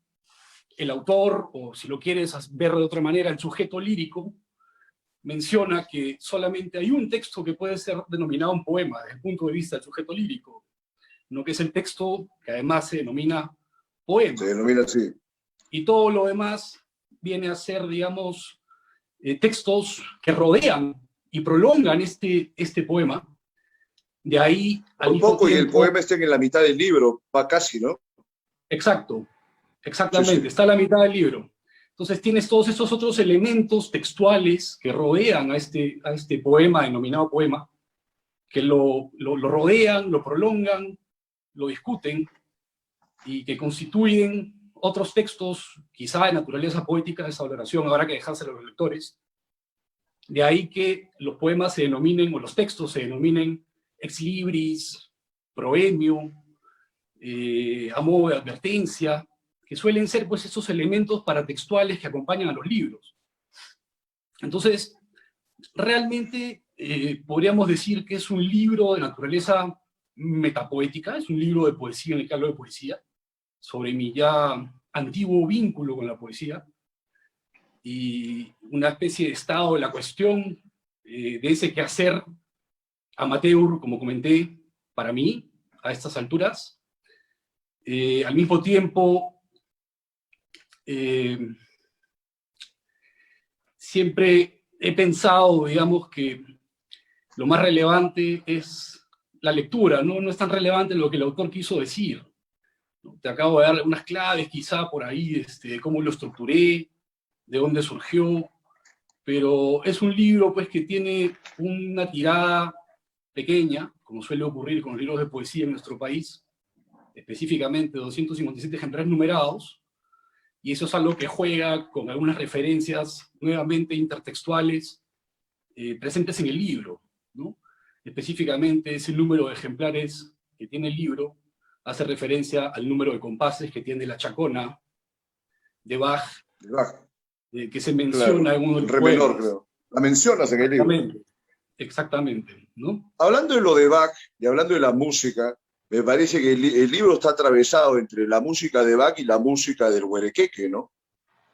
el autor, o si lo quieres ver de otra manera, el sujeto lírico, menciona que solamente hay un texto que puede ser denominado un poema desde el punto de vista del sujeto lírico, no que es el texto que además se denomina poema. Se denomina así. Y todo lo demás viene a ser, digamos, textos que rodean y prolongan este poema. De ahí al un poco, tiempo, y el poema está en la mitad del libro, va casi, ¿no? Exacto, exactamente, sí, sí. Está a la mitad del libro. Entonces tienes todos estos otros elementos textuales que rodean a este poema, denominado poema, que lo rodean, lo prolongan, lo discuten, y que constituyen otros textos, quizá de naturaleza poética, de esa valoración habrá que dejárselo a los lectores. De ahí que los poemas se denominen, o los textos se denominen ex libris, proemio, a modo de advertencia, que suelen ser pues esos elementos paratextuales que acompañan a los libros. Entonces, realmente podríamos decir que es un libro de naturaleza metapoética, es un libro de poesía en el que hablo de poesía, sobre mi ya antiguo vínculo con la poesía, y una especie de estado de la cuestión, de ese quehacer amateur, como comenté, para mí, a estas alturas. Al mismo tiempo, siempre he pensado, digamos, que lo más relevante es la lectura, ¿no? No es tan relevante lo que el autor quiso decir. Te acabo de dar unas claves quizá por ahí, de cómo lo estructuré, de dónde surgió, pero es un libro pues que tiene una tirada pequeña, como suele ocurrir con los libros de poesía en nuestro país, específicamente 257 ejemplares numerados, y eso es algo que juega con algunas referencias nuevamente intertextuales presentes en el libro, ¿no? Específicamente ese número de ejemplares que tiene el libro hace referencia al número de compases que tiene la Chacona de Bach, que se menciona, claro, en uno de los re menor, creo. La mencionas en el libro. Exactamente, ¿no? Hablando de lo de Bach y hablando de la música, me parece que el libro está atravesado entre la música de Bach y la música del Huerequeque, ¿no?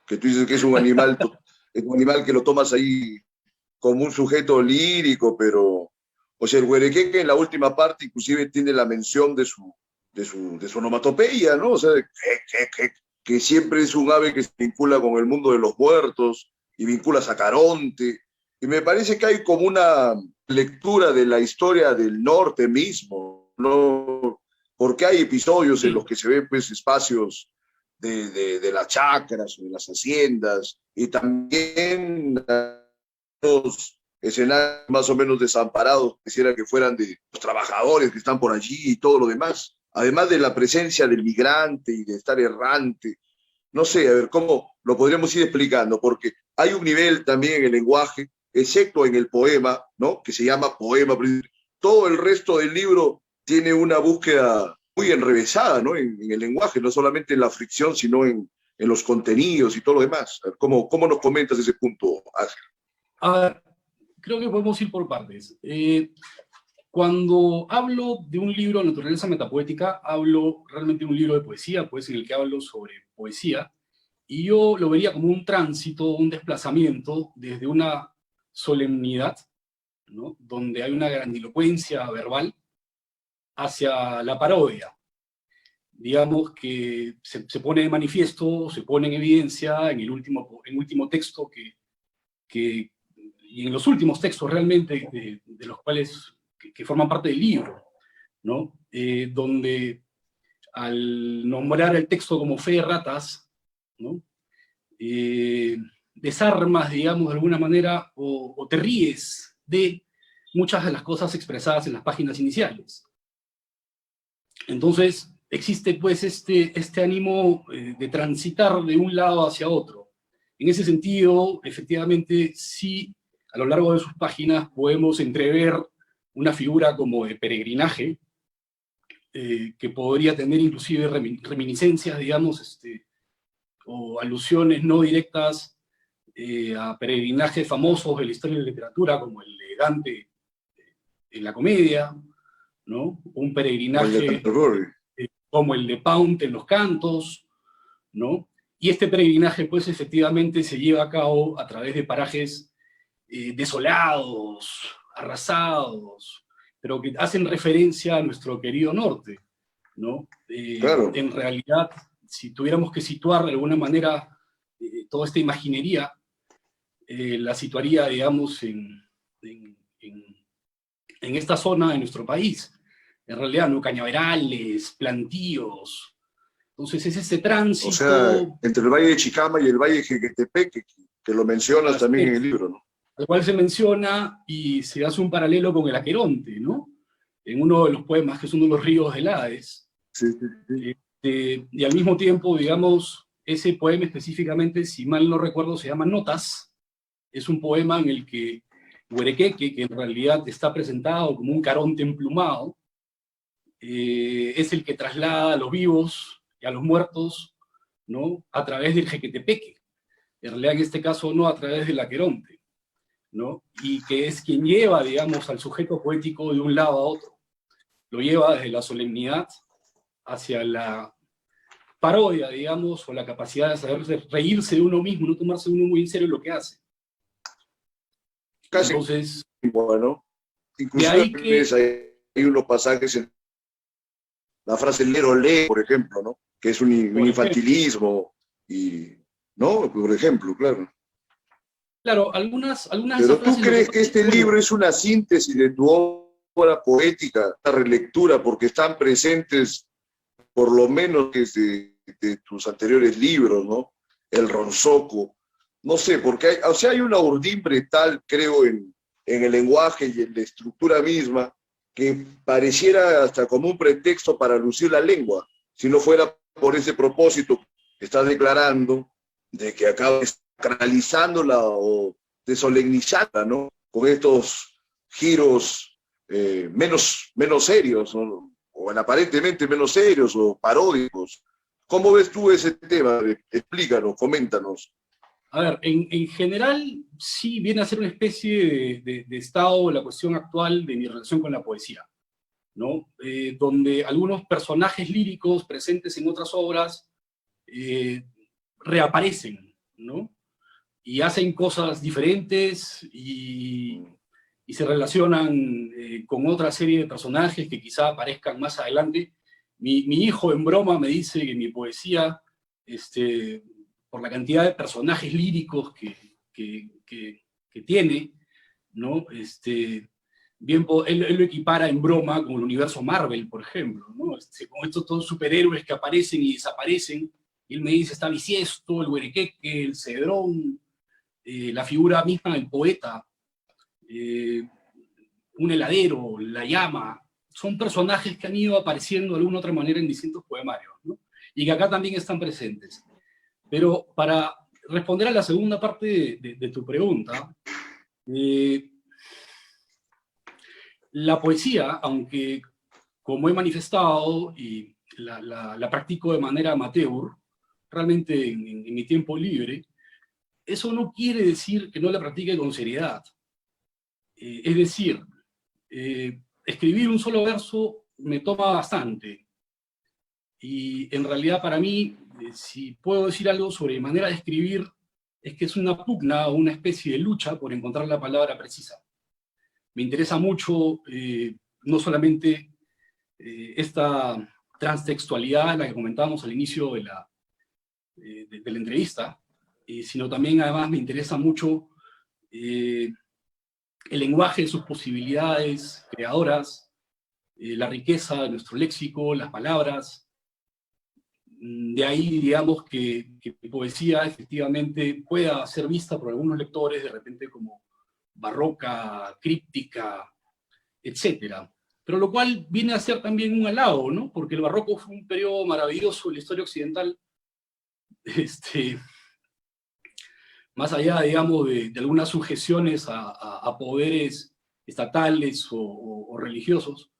Que tú dices que es un animal, es un animal que lo tomas ahí como un sujeto lírico, pero, o sea, el Huerequeque en la última parte inclusive tiene la mención de su onomatopeya, ¿no? O sea, que siempre es un ave que se vincula con el mundo de los muertos y vincula a Caronte. Y me parece que hay como una lectura de la historia del norte mismo, ¿no? porque hay episodios en los que se ven pues, espacios de las chacras o de las haciendas, y también los escenarios más o menos desamparados, quisiera que fueran de los trabajadores que están por allí y todo lo demás, además de la presencia del migrante y de estar errante. No sé, a ver, ¿cómo lo podríamos ir explicando? Porque hay un nivel también en el lenguaje, excepto en el poema, ¿no? Que se llama poema. Todo el resto del libro tiene una búsqueda muy enrevesada, ¿no? En el lenguaje, no solamente en la fricción, sino en los contenidos y todo lo demás. ¿Cómo nos comentas ese punto, Ángel? A ver, creo que podemos ir por partes. Cuando hablo de un libro de naturaleza metapoética, hablo realmente de un libro de poesía, pues en el que hablo sobre poesía, y yo lo vería como un tránsito, un desplazamiento desde una solemnidad, ¿no? Donde hay una grandilocuencia verbal, hacia la parodia. Digamos que se pone de manifiesto, se pone en evidencia en el último texto y en los últimos textos realmente de los cuales que forman parte del libro, ¿no? Donde al nombrar el texto como fe de ratas, ¿no? Desarmas, digamos, de alguna manera, o te ríes de muchas de las cosas expresadas en las páginas iniciales. Entonces, existe pues este ánimo de transitar de un lado hacia otro. En ese sentido, efectivamente, sí, a lo largo de sus páginas podemos entrever una figura como de peregrinaje, que podría tener inclusive reminiscencias, digamos, o alusiones no directas a peregrinajes famosos de la historia de la literatura, como el de Dante en la comedia, ¿no? Un peregrinaje como el de Pound en los cantos, ¿no? Y este peregrinaje, pues, efectivamente se lleva a cabo a través de parajes desolados, arrasados, pero que hacen referencia a nuestro querido norte, ¿no? Claro. En realidad, si tuviéramos que situar de alguna manera toda esta imaginería, la situaría, digamos, en esta zona de nuestro país. En realidad, ¿no? Cañaverales, plantíos. Entonces es ese tránsito... O sea, entre el Valle de Chicama y el Valle de Jequetepeque, que lo mencionas también en el libro, ¿no? Al cual se menciona y se hace un paralelo con el Aqueronte, ¿no? En uno de los poemas, que es uno de los ríos del Hades. Sí, sí, sí. Y al mismo tiempo, digamos, ese poema específicamente, si mal no recuerdo, se llama Notas. Es un poema en el que Huerequeque, que en realidad está presentado como un caronte emplumado, es el que traslada a los vivos y a los muertos, ¿no? A través del Jequetepeque. En realidad, en este caso, no a través del Aqueronte, ¿no? Y que es quien lleva, digamos, al sujeto poético de un lado a otro. Lo lleva desde la solemnidad hacia la parodia, digamos, o la capacidad de saber reírse de uno mismo, no tomarse uno muy en serio lo que hace. Casi. Entonces, bueno, inclusive hay unos pasajes en la frase lero lee, por ejemplo, ¿no? Que es un infantilismo, y, ¿no? Por ejemplo, claro. Claro, algunas Pero ¿tú crees que este libro es una síntesis de tu obra poética, la relectura, porque están presentes, por lo menos desde de tus anteriores libros, ¿no? El Ronsoco, no sé, porque hay una urdimbre tal, creo, en el lenguaje y en la estructura misma, que pareciera hasta como un pretexto para lucir la lengua, si no fuera por ese propósito que estás declarando, de que acabas sacralizándola o desolemnizándola, ¿no? Con estos giros menos serios, ¿no? O aparentemente menos serios o paródicos. ¿Cómo ves tú ese tema? Explícanos, coméntanos. A ver, en general sí viene a ser una especie de estado de la cuestión actual de mi relación con la poesía, ¿no? Donde algunos personajes líricos presentes en otras obras reaparecen, ¿no? Y hacen cosas diferentes y se relacionan con otra serie de personajes que quizá aparezcan más adelante. Mi hijo en broma me dice que mi poesía, por la cantidad de personajes líricos que tiene, ¿no? bien, él lo equipara en broma con el universo Marvel, por ejemplo, ¿no? Con estos todos superhéroes que aparecen y desaparecen, y él me dice, está Bisiesto, el Huerequeque, el Cedrón, la figura misma del poeta, un heladero, la llama, son personajes que han ido apareciendo de alguna u otra manera en distintos poemarios, ¿no? Y que acá también están presentes. Pero para responder a la segunda parte de tu pregunta, la poesía, aunque como he manifestado y la practico de manera amateur, realmente en mi tiempo libre, eso no quiere decir que no la practique con seriedad. Es decir, escribir un solo verso me toma bastante. Y en realidad para mí, si puedo decir algo sobre manera de escribir, es que es una pugna o una especie de lucha por encontrar la palabra precisa. Me interesa mucho no solamente esta transtextualidad, la que comentábamos al inicio de la entrevista, sino también además me interesa mucho el lenguaje, sus posibilidades creadoras, la riqueza de nuestro léxico, las palabras. De ahí, digamos, que poesía efectivamente pueda ser vista por algunos lectores de repente como barroca, críptica, etcétera. Pero lo cual viene a ser también un halago, ¿no? Porque el barroco fue un periodo maravilloso en la historia occidental, más allá, digamos, de algunas sujeciones a poderes estatales o religiosos,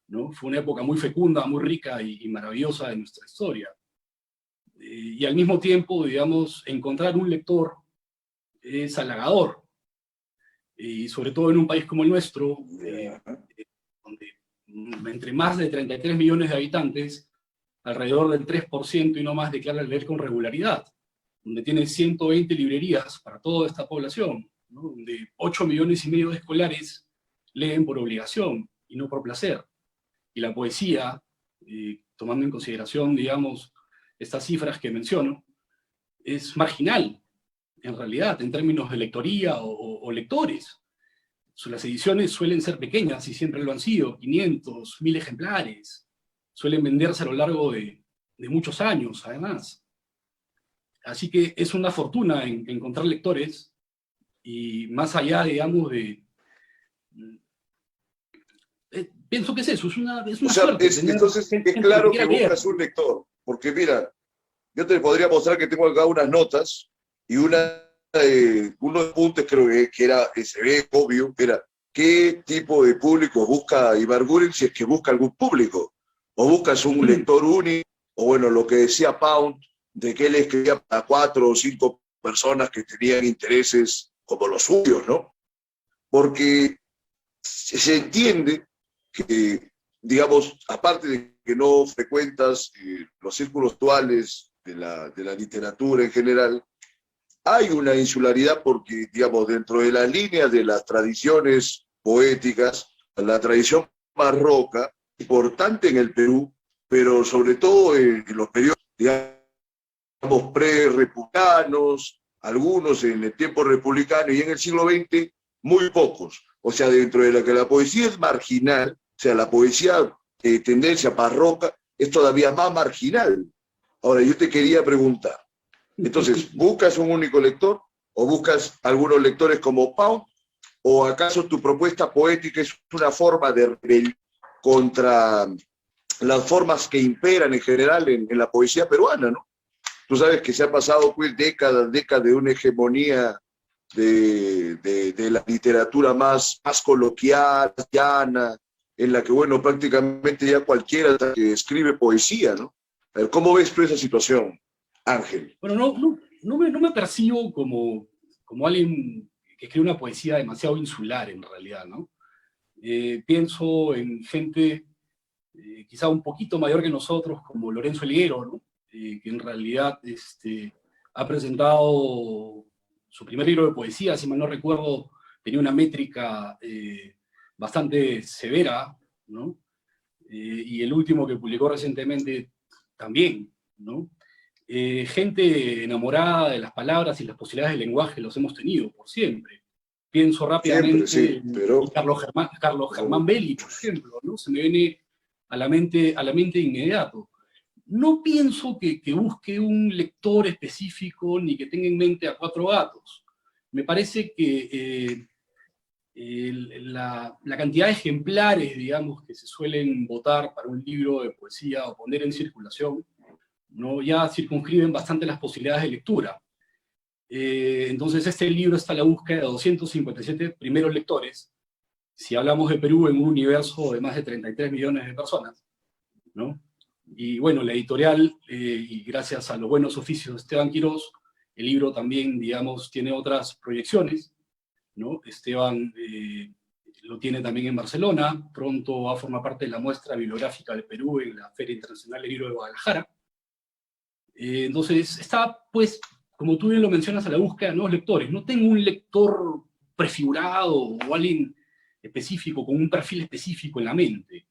¿no? Fue una época muy fecunda, muy rica y maravillosa de nuestra historia. Y al mismo tiempo, digamos, encontrar un lector es halagador. Y sobre todo en un país como el nuestro, donde entre más de 33 millones de habitantes, alrededor del 3% y no más declara leer con regularidad, donde tiene 120 librerías para toda esta población, ¿no? Donde 8 millones y medio de escolares leen por obligación y no por placer. Y la poesía, tomando en consideración, digamos, estas cifras que menciono, es marginal, en realidad, en términos de lectoría o lectores. Las ediciones suelen ser pequeñas y siempre lo han sido, 500, 1000 ejemplares. Suelen venderse a lo largo de muchos años, además. Así que es una fortuna encontrar lectores y más allá, digamos, pienso que es eso, es una suerte. Entonces es claro que buscas un lector, porque mira, yo te podría mostrar que tengo acá unas notas y unos puntos creo que era, se ve obvio, era qué tipo de público busca Ibarguren, si es que busca algún público, o buscas un lector único, o bueno, lo que decía Pound, de que él escribía para 4 o 5 personas que tenían intereses como los suyos, ¿no? Porque se entiende que, digamos, aparte de que no frecuentas los círculos actuales de la literatura en general, hay una insularidad porque, digamos, dentro de las líneas de las tradiciones poéticas, la tradición barroca, importante en el Perú, pero sobre todo en los periodos, digamos, pre-republicanos, algunos en el tiempo republicano y en el siglo XX, muy pocos. O sea, dentro de la que la poesía es marginal, o sea, la poesía de tendencia barroca es todavía más marginal. Ahora, yo te quería preguntar, entonces, ¿buscas un único lector o buscas algunos lectores como Pound? ¿O acaso tu propuesta poética es una forma de rebelión contra las formas que imperan en general en la poesía peruana, ¿no? Tú sabes que se ha pasado pues décadas de una hegemonía de la literatura más coloquial, llana, en la que, bueno, prácticamente ya cualquiera que escribe poesía, ¿no? A ver, ¿cómo ves tú esa situación, Ángel? Bueno, no me percibo como alguien que escribe una poesía demasiado insular, en realidad, ¿no? Pienso en gente quizá un poquito mayor que nosotros, como Lorenzo Eliguero, ¿no? Que en realidad ha presentado su primer libro de poesía, si mal no recuerdo, tenía una métrica bastante severa, ¿no? Y el último que publicó recientemente también, ¿no? Gente enamorada de las palabras y las posibilidades del lenguaje los hemos tenido por siempre. Pienso rápidamente Siempre, sí, pero... en Carlos Germán Belli, por ejemplo, ¿no? Se me viene a la mente de inmediato. No pienso que busque un lector específico ni que tenga en mente a Cuatro Gatos. Me parece que la cantidad de ejemplares, digamos, que se suelen votar para un libro de poesía o poner en circulación, ¿no? Ya circunscriben bastante las posibilidades de lectura. Entonces este libro está a la búsqueda de 257 primeros lectores, si hablamos de Perú en un universo de más de 33 millones de personas, ¿no? Y bueno, la editorial, y gracias a los buenos oficios de Esteban Quirós, el libro también, digamos, tiene otras proyecciones, ¿no? Esteban lo tiene también en Barcelona, pronto va a formar parte de la muestra bibliográfica de Perú en la Feria Internacional del Libro de Guadalajara. Entonces, está, pues, como tú bien lo mencionas, a la búsqueda de nuevos lectores. No tengo un lector prefigurado o alguien específico, con un perfil específico en la mente.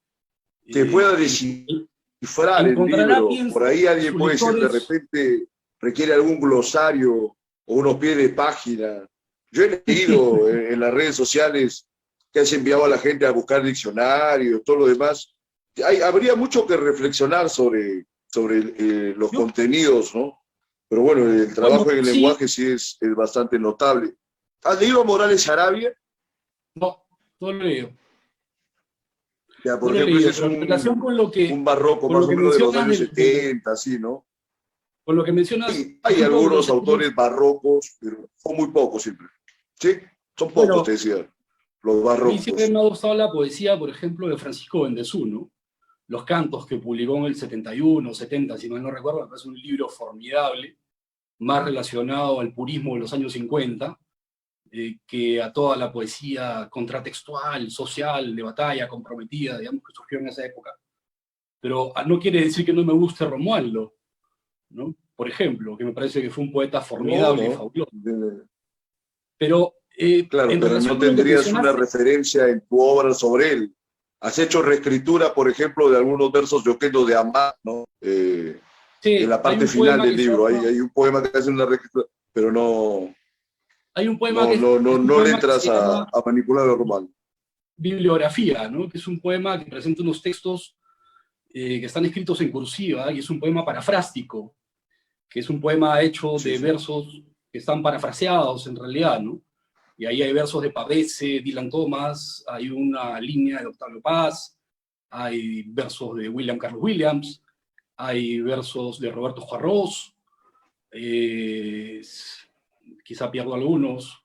Que pueda descifrar el libro. Por ahí alguien puede decir, de repente requiere algún glosario o unos pies de página. Yo he leído en las redes sociales que has enviado a la gente a buscar diccionarios, todo lo demás. Habría mucho que reflexionar sobre los contenidos, ¿no? Pero bueno, el trabajo en el lenguaje sí es bastante notable. ¿Has leído a Morales Sarabia? No, no lo he leído. Ya, por ejemplo, ese es un barroco más o menos de los años 70, así, ¿no? Con lo que mencionas... Sí, hay algunos autores barrocos, pero son muy pocos siempre. Sí, son pocos, te decía, los barrocos. A mí siempre me ha gustado la poesía, por ejemplo, de Francisco Bendezú, ¿no? Los cantos que publicó en el 71, 70, si mal no recuerdo, me parece un libro formidable, más relacionado al purismo de los años 50, que a toda la poesía contratextual, social, de batalla, comprometida, digamos, que surgió en esa época. Pero no quiere decir que no me guste Romualdo, ¿no? Por ejemplo, que me parece que fue un poeta formidable y fabuloso. Pero, claro, pero no tendrías una referencia en tu obra sobre él. Has hecho reescritura, por ejemplo, de algunos versos de Oquendo de Amat, ¿no? Sí, en la parte final del libro. Hay un poema que hace una reescritura, pero no... Hay un poema no le entras a manipular lo normal. Bibliografía, ¿no? Que es un poema que presenta unos textos que están escritos en cursiva, y es un poema parafrástico, que es un poema hecho de versos que están parafraseados en realidad, ¿no? Y ahí hay versos de Pavese, Dylan Thomas, hay una línea de Octavio Paz, hay versos de William Carlos Williams, hay versos de Roberto Juarros, quizá pierdo algunos,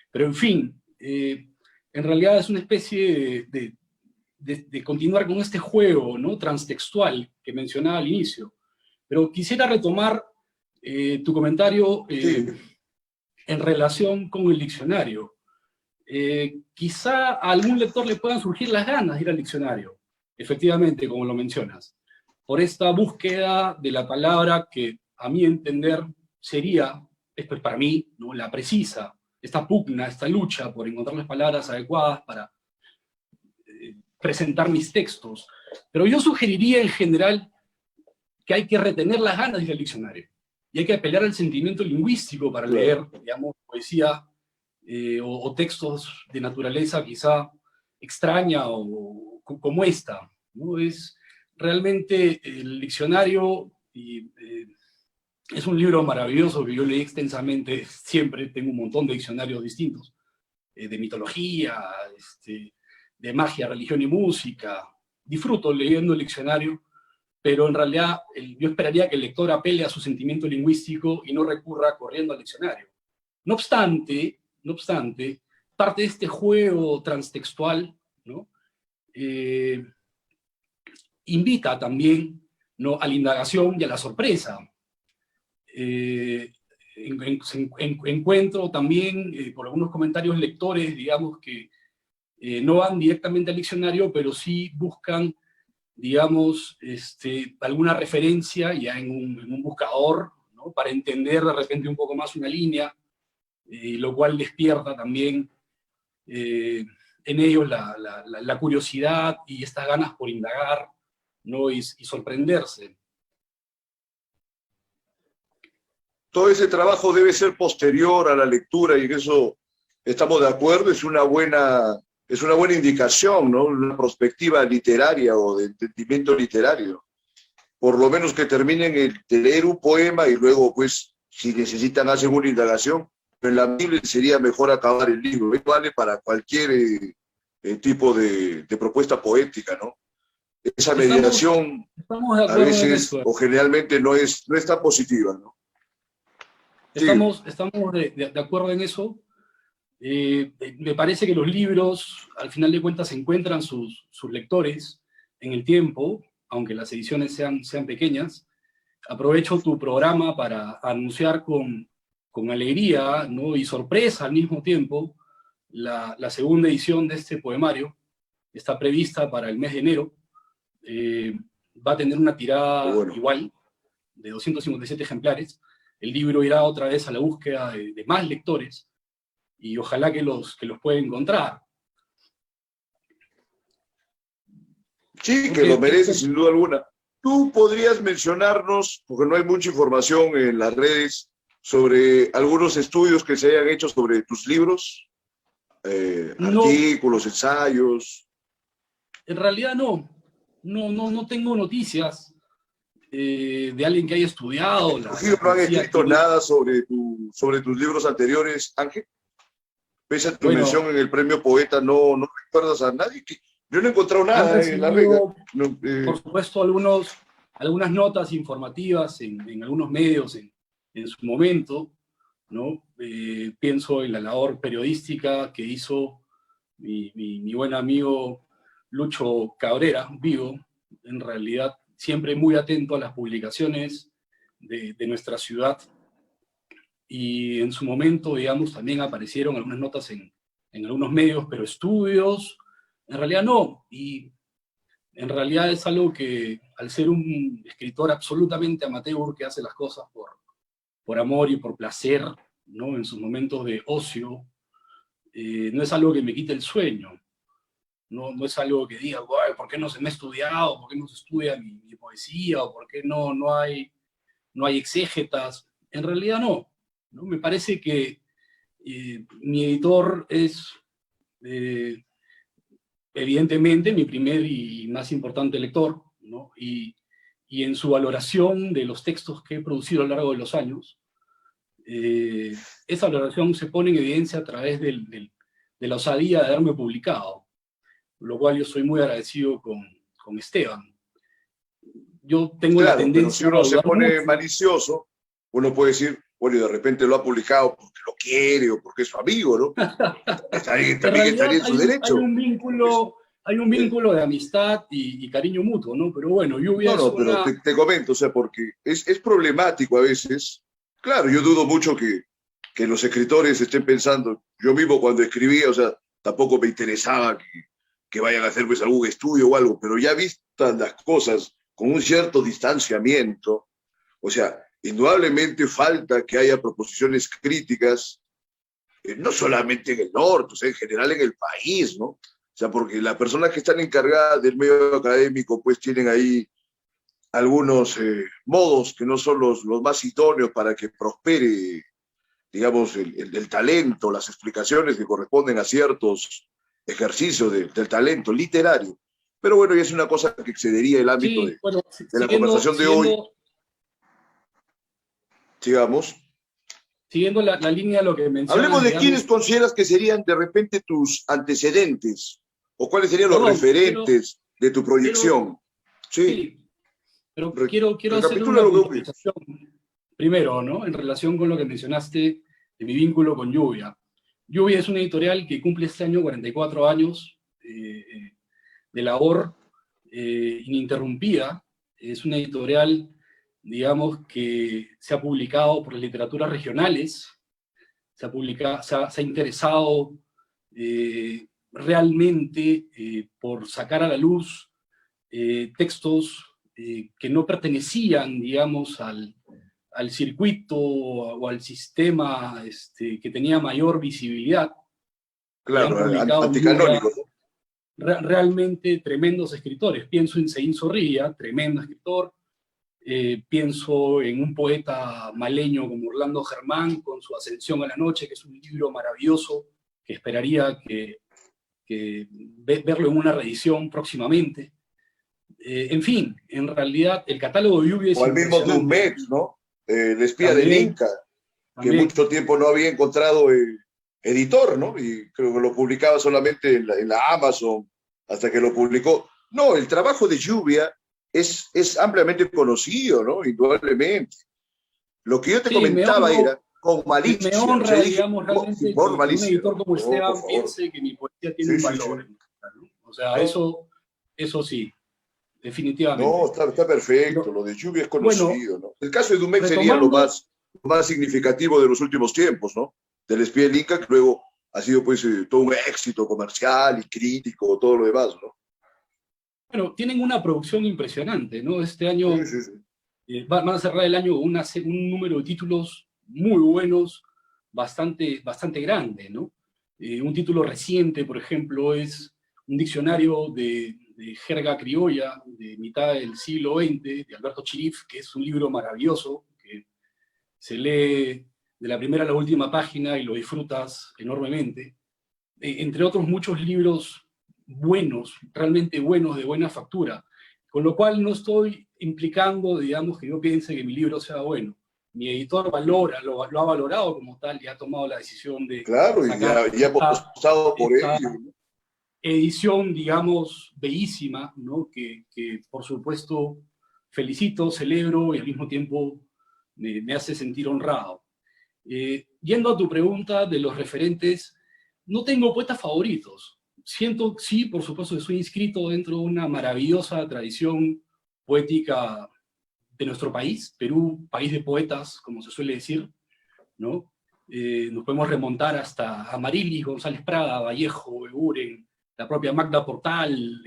pero en fin, en realidad es una especie de continuar con este juego, ¿no? Transtextual que mencionaba al inicio. Pero quisiera retomar tu comentario en relación con el diccionario. Quizá a algún lector le puedan surgir las ganas de ir al diccionario, efectivamente, como lo mencionas, por esta búsqueda de la palabra que, a mi entender, sería, esto es para mí, ¿no? La precisa, esta pugna, esta lucha por encontrar las palabras adecuadas para presentar mis textos. Pero yo sugeriría en general que hay que retener las ganas de ir al diccionario, y hay que apelar al sentimiento lingüístico para leer, digamos, poesía o textos de naturaleza quizá extraña o como esta, ¿no? Es realmente el diccionario, y es un libro maravilloso que yo leí extensamente, siempre tengo un montón de diccionarios distintos, de mitología, de magia, religión y música. Disfruto leyendo el diccionario, pero en realidad yo esperaría que el lector apele a su sentimiento lingüístico y no recurra corriendo al diccionario. No obstante, parte de este juego transtextual, ¿no? Invita también, ¿no?, a la indagación y a la sorpresa. Encuentro también por algunos comentarios lectores, digamos, que no van directamente al diccionario, pero sí buscan, digamos, alguna referencia ya en un buscador, ¿no?, para entender de repente un poco más una línea, lo cual despierta también en ellos la curiosidad y estas ganas por indagar, ¿no?, y sorprenderse. Todo ese trabajo debe ser posterior a la lectura, y en eso estamos de acuerdo, es una buena indicación, ¿no? Una perspectiva literaria o de entendimiento literario. Por lo menos que terminen de leer un poema y luego, pues, si necesitan hacer una indagación, pero en la Biblia sería mejor acabar el libro. Esto vale para cualquier tipo de propuesta poética, ¿no? Esa mediación estamos de a acuerdo en veces eso. o generalmente no es tan positiva, ¿no? Estamos de acuerdo en eso. Me parece que los libros, al final de cuentas, encuentran sus lectores en el tiempo, aunque las ediciones sean pequeñas. Aprovecho tu programa para anunciar con alegría, ¿no? Y sorpresa al mismo tiempo la segunda edición de este poemario. Está prevista para el mes de enero. Va a tener una tirada igual, de 257 ejemplares. El libro irá otra vez a la búsqueda de más lectores, y ojalá que los pueda encontrar. Sí, que lo merece sin duda alguna. ¿Tú podrías mencionarnos, porque no hay mucha información en las redes, sobre algunos estudios que se hayan hecho sobre tus libros? Artículos, ensayos. En realidad no tengo noticias de alguien que haya estudiado. ¿No han escrito nada sobre tus libros anteriores, Ángel? Pese a tu mención en el premio Poeta, ¿no recuerdas a nadie? Yo no he encontrado nada en la regla. Por supuesto, algunas notas informativas en algunos medios en su momento, ¿no? Pienso en la labor periodística que hizo mi buen amigo Lucho Cabrera, vivo, en realidad siempre muy atento a las publicaciones de nuestra ciudad, y en su momento, digamos, también aparecieron algunas notas en algunos medios, pero estudios, en realidad no, y en realidad es algo que, al ser un escritor absolutamente amateur que hace las cosas por amor y por placer, ¿no? En sus momentos de ocio, no es algo que me quite el sueño, no es algo que diga, ¿por qué no se me ha estudiado? ¿Por qué no se estudia mi poesía? ¿O por qué no hay exégetas? En realidad no. Me parece que mi editor es, evidentemente, mi primer y más importante lector, ¿no? Y en su valoración de los textos que he producido a lo largo de los años, esa valoración se pone en evidencia a través de la osadía de haberme publicado, lo cual yo soy muy agradecido con Esteban. Yo tengo la tendencia... Pero si uno se pone malicioso, uno puede decir, bueno, y de repente lo ha publicado porque lo quiere o porque es su amigo, ¿no? También estaría en su derecho. Hay un vínculo de amistad y cariño mutuo, ¿no? Pero bueno, Lluvia pero te comento, o sea, porque es problemático a veces. Claro, yo dudo mucho que los escritores estén pensando, yo mismo cuando escribía, o sea, tampoco me interesaba que vayan a hacer pues algún estudio o algo, pero ya vistas las cosas con un cierto distanciamiento, o sea, indudablemente falta que haya proposiciones críticas, no solamente en el norte, o sea, en general en el país, ¿no? O sea, porque las personas que están encargadas del medio académico, pues tienen ahí algunos modos que no son los más idóneos para que prospere, digamos, el talento, las explicaciones que corresponden a ciertos ejercicios del talento literario. Pero bueno, ya es una cosa que excedería el ámbito de la conversación de hoy. Sigamos. Siguiendo la línea de lo que mencionas. Hablemos de quiénes consideras que serían de repente tus antecedentes, o cuáles serían los referentes de tu proyección. Sí. Pero quiero hacer una puntualización primero, ¿no? En relación con lo que mencionaste de mi vínculo con Lluvia. Lluvia es una editorial que cumple este año 44 años de labor ininterrumpida. Es una editorial, digamos, que se ha publicado por las literaturas regionales, se ha interesado realmente por sacar a la luz textos que no pertenecían, digamos, al circuito o al sistema que tenía mayor visibilidad. Claro, anticanónico. Realmente tremendos escritores. Pienso en Seín Zorrilla, tremendo escritor. Pienso en un poeta maleño como Orlando Germán, con su Ascensión a la Noche, que es un libro maravilloso esperaría verlo en una reedición próximamente. En fin, en realidad el catálogo de Lluvia es O al mismo impresionante. Dumet, ¿no? El espía También, del Inca, que también. mucho tiempo no había encontrado editor, ¿no? Y creo que lo publicaba solamente en la Amazon, hasta que lo publicó. No, el trabajo de Lluvia es ampliamente conocido, ¿no? Indudablemente. Lo que yo te Sí, comentaba era con me malicia. O sea, honra, dije, digamos, no, realmente por que un malicia. editor como No, por Esteban favor. piense que mi poesía tiene Sí, un sí, sí. valor, ¿no? O sea, No, eso sí, no, definitivamente. está perfecto. Pero, Lo de Lluvia es bueno, conocido, ¿no? El caso de Dumet sería retomando, lo más significativo de los últimos tiempos, ¿no? Del espía del Inca, que luego ha sido pues todo un éxito comercial y crítico, todo lo demás, ¿no? bueno, tienen una producción impresionante, ¿no? Este año Sí, sí, sí. van a cerrar el año con un número de títulos muy buenos, bastante grande, ¿no? Un título reciente, por ejemplo, es un diccionario de jerga criolla de mitad del siglo XX, de Alberto Chirif, que es un libro maravilloso, que se lee de la primera a la última página y lo disfrutas enormemente. Entre otros muchos libros buenos, realmente buenos, de buena factura, con lo cual no estoy implicando, digamos, que yo piense que mi libro sea bueno. Mi editor lo ha valorado como tal y ha tomado la decisión de Claro, sacar ya hemos apostado por esta ello, ¿no? edición, digamos, bellísima, ¿no? Que por supuesto felicito, celebro y al mismo tiempo me hace sentir honrado. Yendo a tu pregunta de los referentes, no tengo poetas favoritos. Siento, sí, por supuesto que soy inscrito dentro de una maravillosa tradición poética de nuestro país, Perú, país de poetas, como se suele decir, ¿no? Nos podemos remontar hasta Amarilis, González Prada, Vallejo, Eguren, la propia Magda Portal.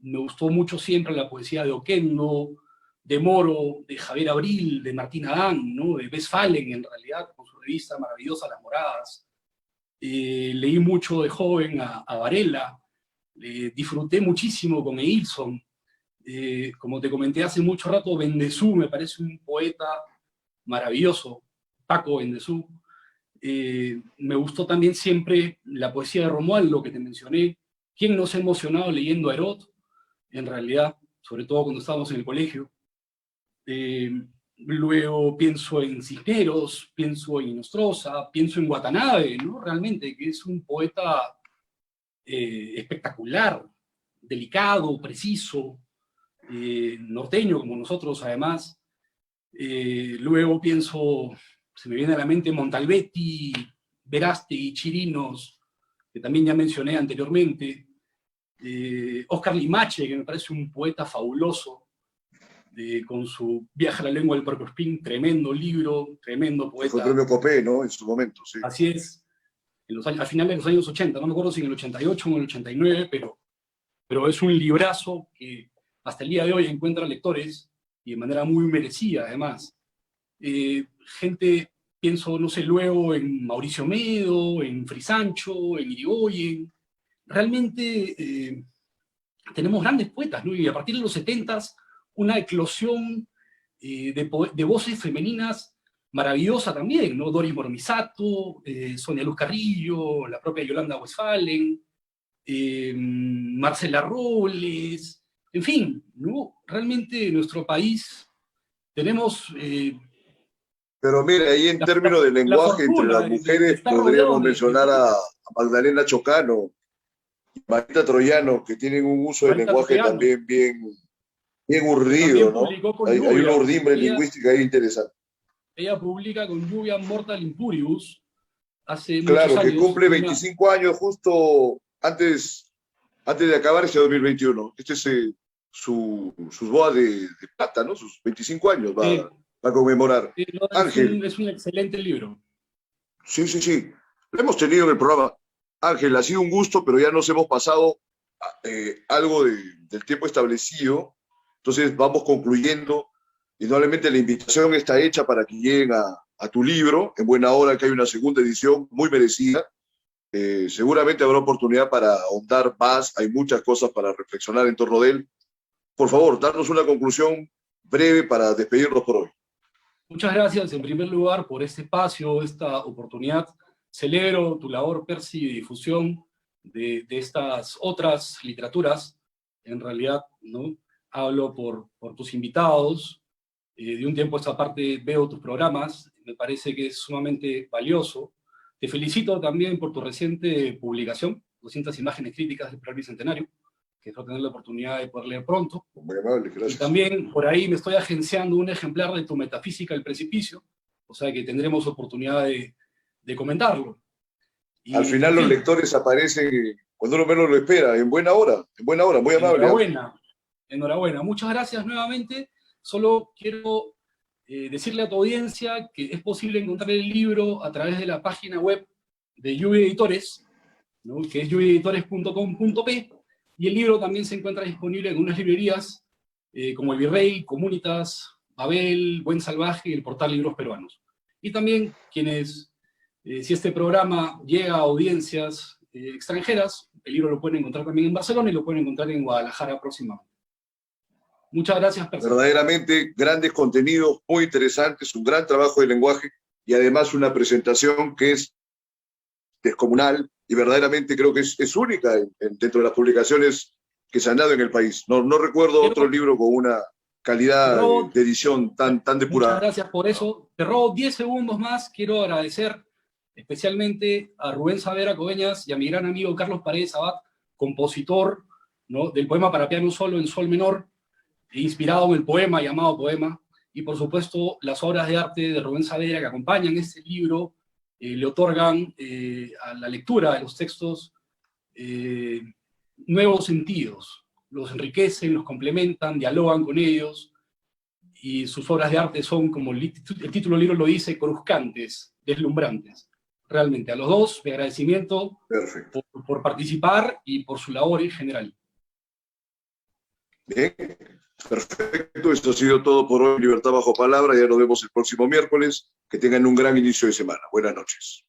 Me gustó mucho siempre la poesía de Oquendo, de Moro, de Javier Abril, de Martín Adán, ¿no? De Westphalen, en realidad, con su revista maravillosa Las Moradas. Leí mucho de joven a Varela, disfruté muchísimo con Eilson. Como te comenté hace mucho rato, Bendezú me parece un poeta maravilloso, Paco Bendezú. Me gustó también siempre la poesía de Romualdo, que te mencioné. ¿Quién nos ha emocionado leyendo a Herod? En realidad, sobre todo cuando estábamos en el colegio. Luego pienso en Cisneros, pienso en Nostroza, pienso en Watanabe, ¿no? Realmente, que es un poeta espectacular, delicado, preciso, norteño como nosotros además. Luego pienso, se me viene a la mente Montalbetti, Verástegui, Chirinos, que también ya mencioné anteriormente. Oscar Limache, que me parece un poeta fabuloso, con su Viaje a la lengua del puercoespín, tremendo libro, tremendo Que fue poeta. premio Copé, ¿no? En su momento, sí. Así es, a finales de los años 80, no me acuerdo si en el 88 o en el 89, pero es un librazo que hasta el día de hoy encuentra lectores y de manera muy merecida, además. Gente, pienso, no sé, luego en Mauricio Medo, en Frisancho, en Irigoyen. Realmente tenemos grandes poetas, ¿no? Y a partir de los 70s, una eclosión de voces femeninas maravillosa también, ¿no? Doris Moromisato, Sonia Luz Carrillo, la propia Yolanda Westphalen, Marcela Robles, en fin, ¿no? Realmente en nuestro país tenemos Pero mira, ahí en términos de la lenguaje entre fortuna las de mujeres estar podríamos rodeados mencionar a poetas. Magdalena Chocano, Marita Troyano, que tienen un uso de Marita lenguaje Troyano, también bien que urdido, también ¿no? publicó con Hay una Lluvia. urdimbre lingüística ahí interesante. Ella publica con Lluvia Mortal Impurius hace muchos Claro, que años. cumple 25 años justo antes de acabar este 2021. Este es sus bodas de plata, ¿no? Sus 25 años eh, va a conmemorar. Ángel, es un excelente libro. sí, sí, sí. Lo hemos tenido en el programa. Ángel, ha sido un gusto, pero ya nos hemos pasado algo del tiempo establecido. Entonces vamos concluyendo. Indudablemente la invitación está hecha para que lleguen a tu libro. En buena hora que hay una segunda edición muy merecida. Seguramente habrá oportunidad para ahondar más. Hay muchas cosas para reflexionar en torno de él. Por favor, darnos una conclusión breve para despedirnos por hoy. Muchas gracias en primer lugar por este espacio, esta oportunidad celebro tu labor, Percy, de difusión de estas otras literaturas. En realidad, ¿no? Hablo por tus invitados. De un tiempo a esta parte veo tus programas. Me parece que es sumamente valioso. Te felicito también por tu reciente publicación, 200 imágenes críticas del Perú Bicentenario, que espero tener la oportunidad de poder leer pronto. Muy amable, gracias. Y también por ahí me estoy agenciando un ejemplar de tu Metafísica del Precipicio, o sea que tendremos oportunidad de comentarlo. Y, al final los lectores aparecen cuando uno menos lo espera, en buena hora, muy amable. Enhorabuena. Muchas gracias nuevamente. Solo quiero decirle a tu audiencia que es posible encontrar el libro a través de la página web de Lluvia Editores, ¿no? Que es lluviaeditores.com.p, y el libro también se encuentra disponible en unas librerías como El Virrey, Comunitas, Babel, Buen Salvaje y el portal Libros Peruanos. Y también quienes, si este programa llega a audiencias extranjeras, el libro lo pueden encontrar también en Barcelona y lo pueden encontrar en Guadalajara próximamente. Muchas gracias, Percy. Verdaderamente grandes contenidos, muy interesantes, un gran trabajo de lenguaje y además una presentación que es descomunal y verdaderamente creo que es única dentro de las publicaciones que se han dado en el país. No recuerdo otro libro con una calidad de edición tan depurada. Muchas gracias por eso. Te robo 10 segundos más. Quiero agradecer especialmente a Rubén Saavedra Coveñas y a mi gran amigo Carlos Paredes Abad, compositor, ¿no?, del poema para piano solo en sol menor, inspirado en el poema llamado Poema, y por supuesto las obras de arte de Rubén Saavedra que acompañan este libro le otorgan a la lectura de los textos nuevos sentidos, los enriquecen, los complementan, dialogan con ellos, y sus obras de arte son, como el título del libro lo dice, cruzcantes, deslumbrantes. Realmente, a los dos, mi agradecimiento por participar y por su labor en general. Bien, perfecto. Esto ha sido todo por hoy, Libertad Bajo Palabra. Ya nos vemos el próximo miércoles. Que tengan un gran inicio de semana. Buenas noches.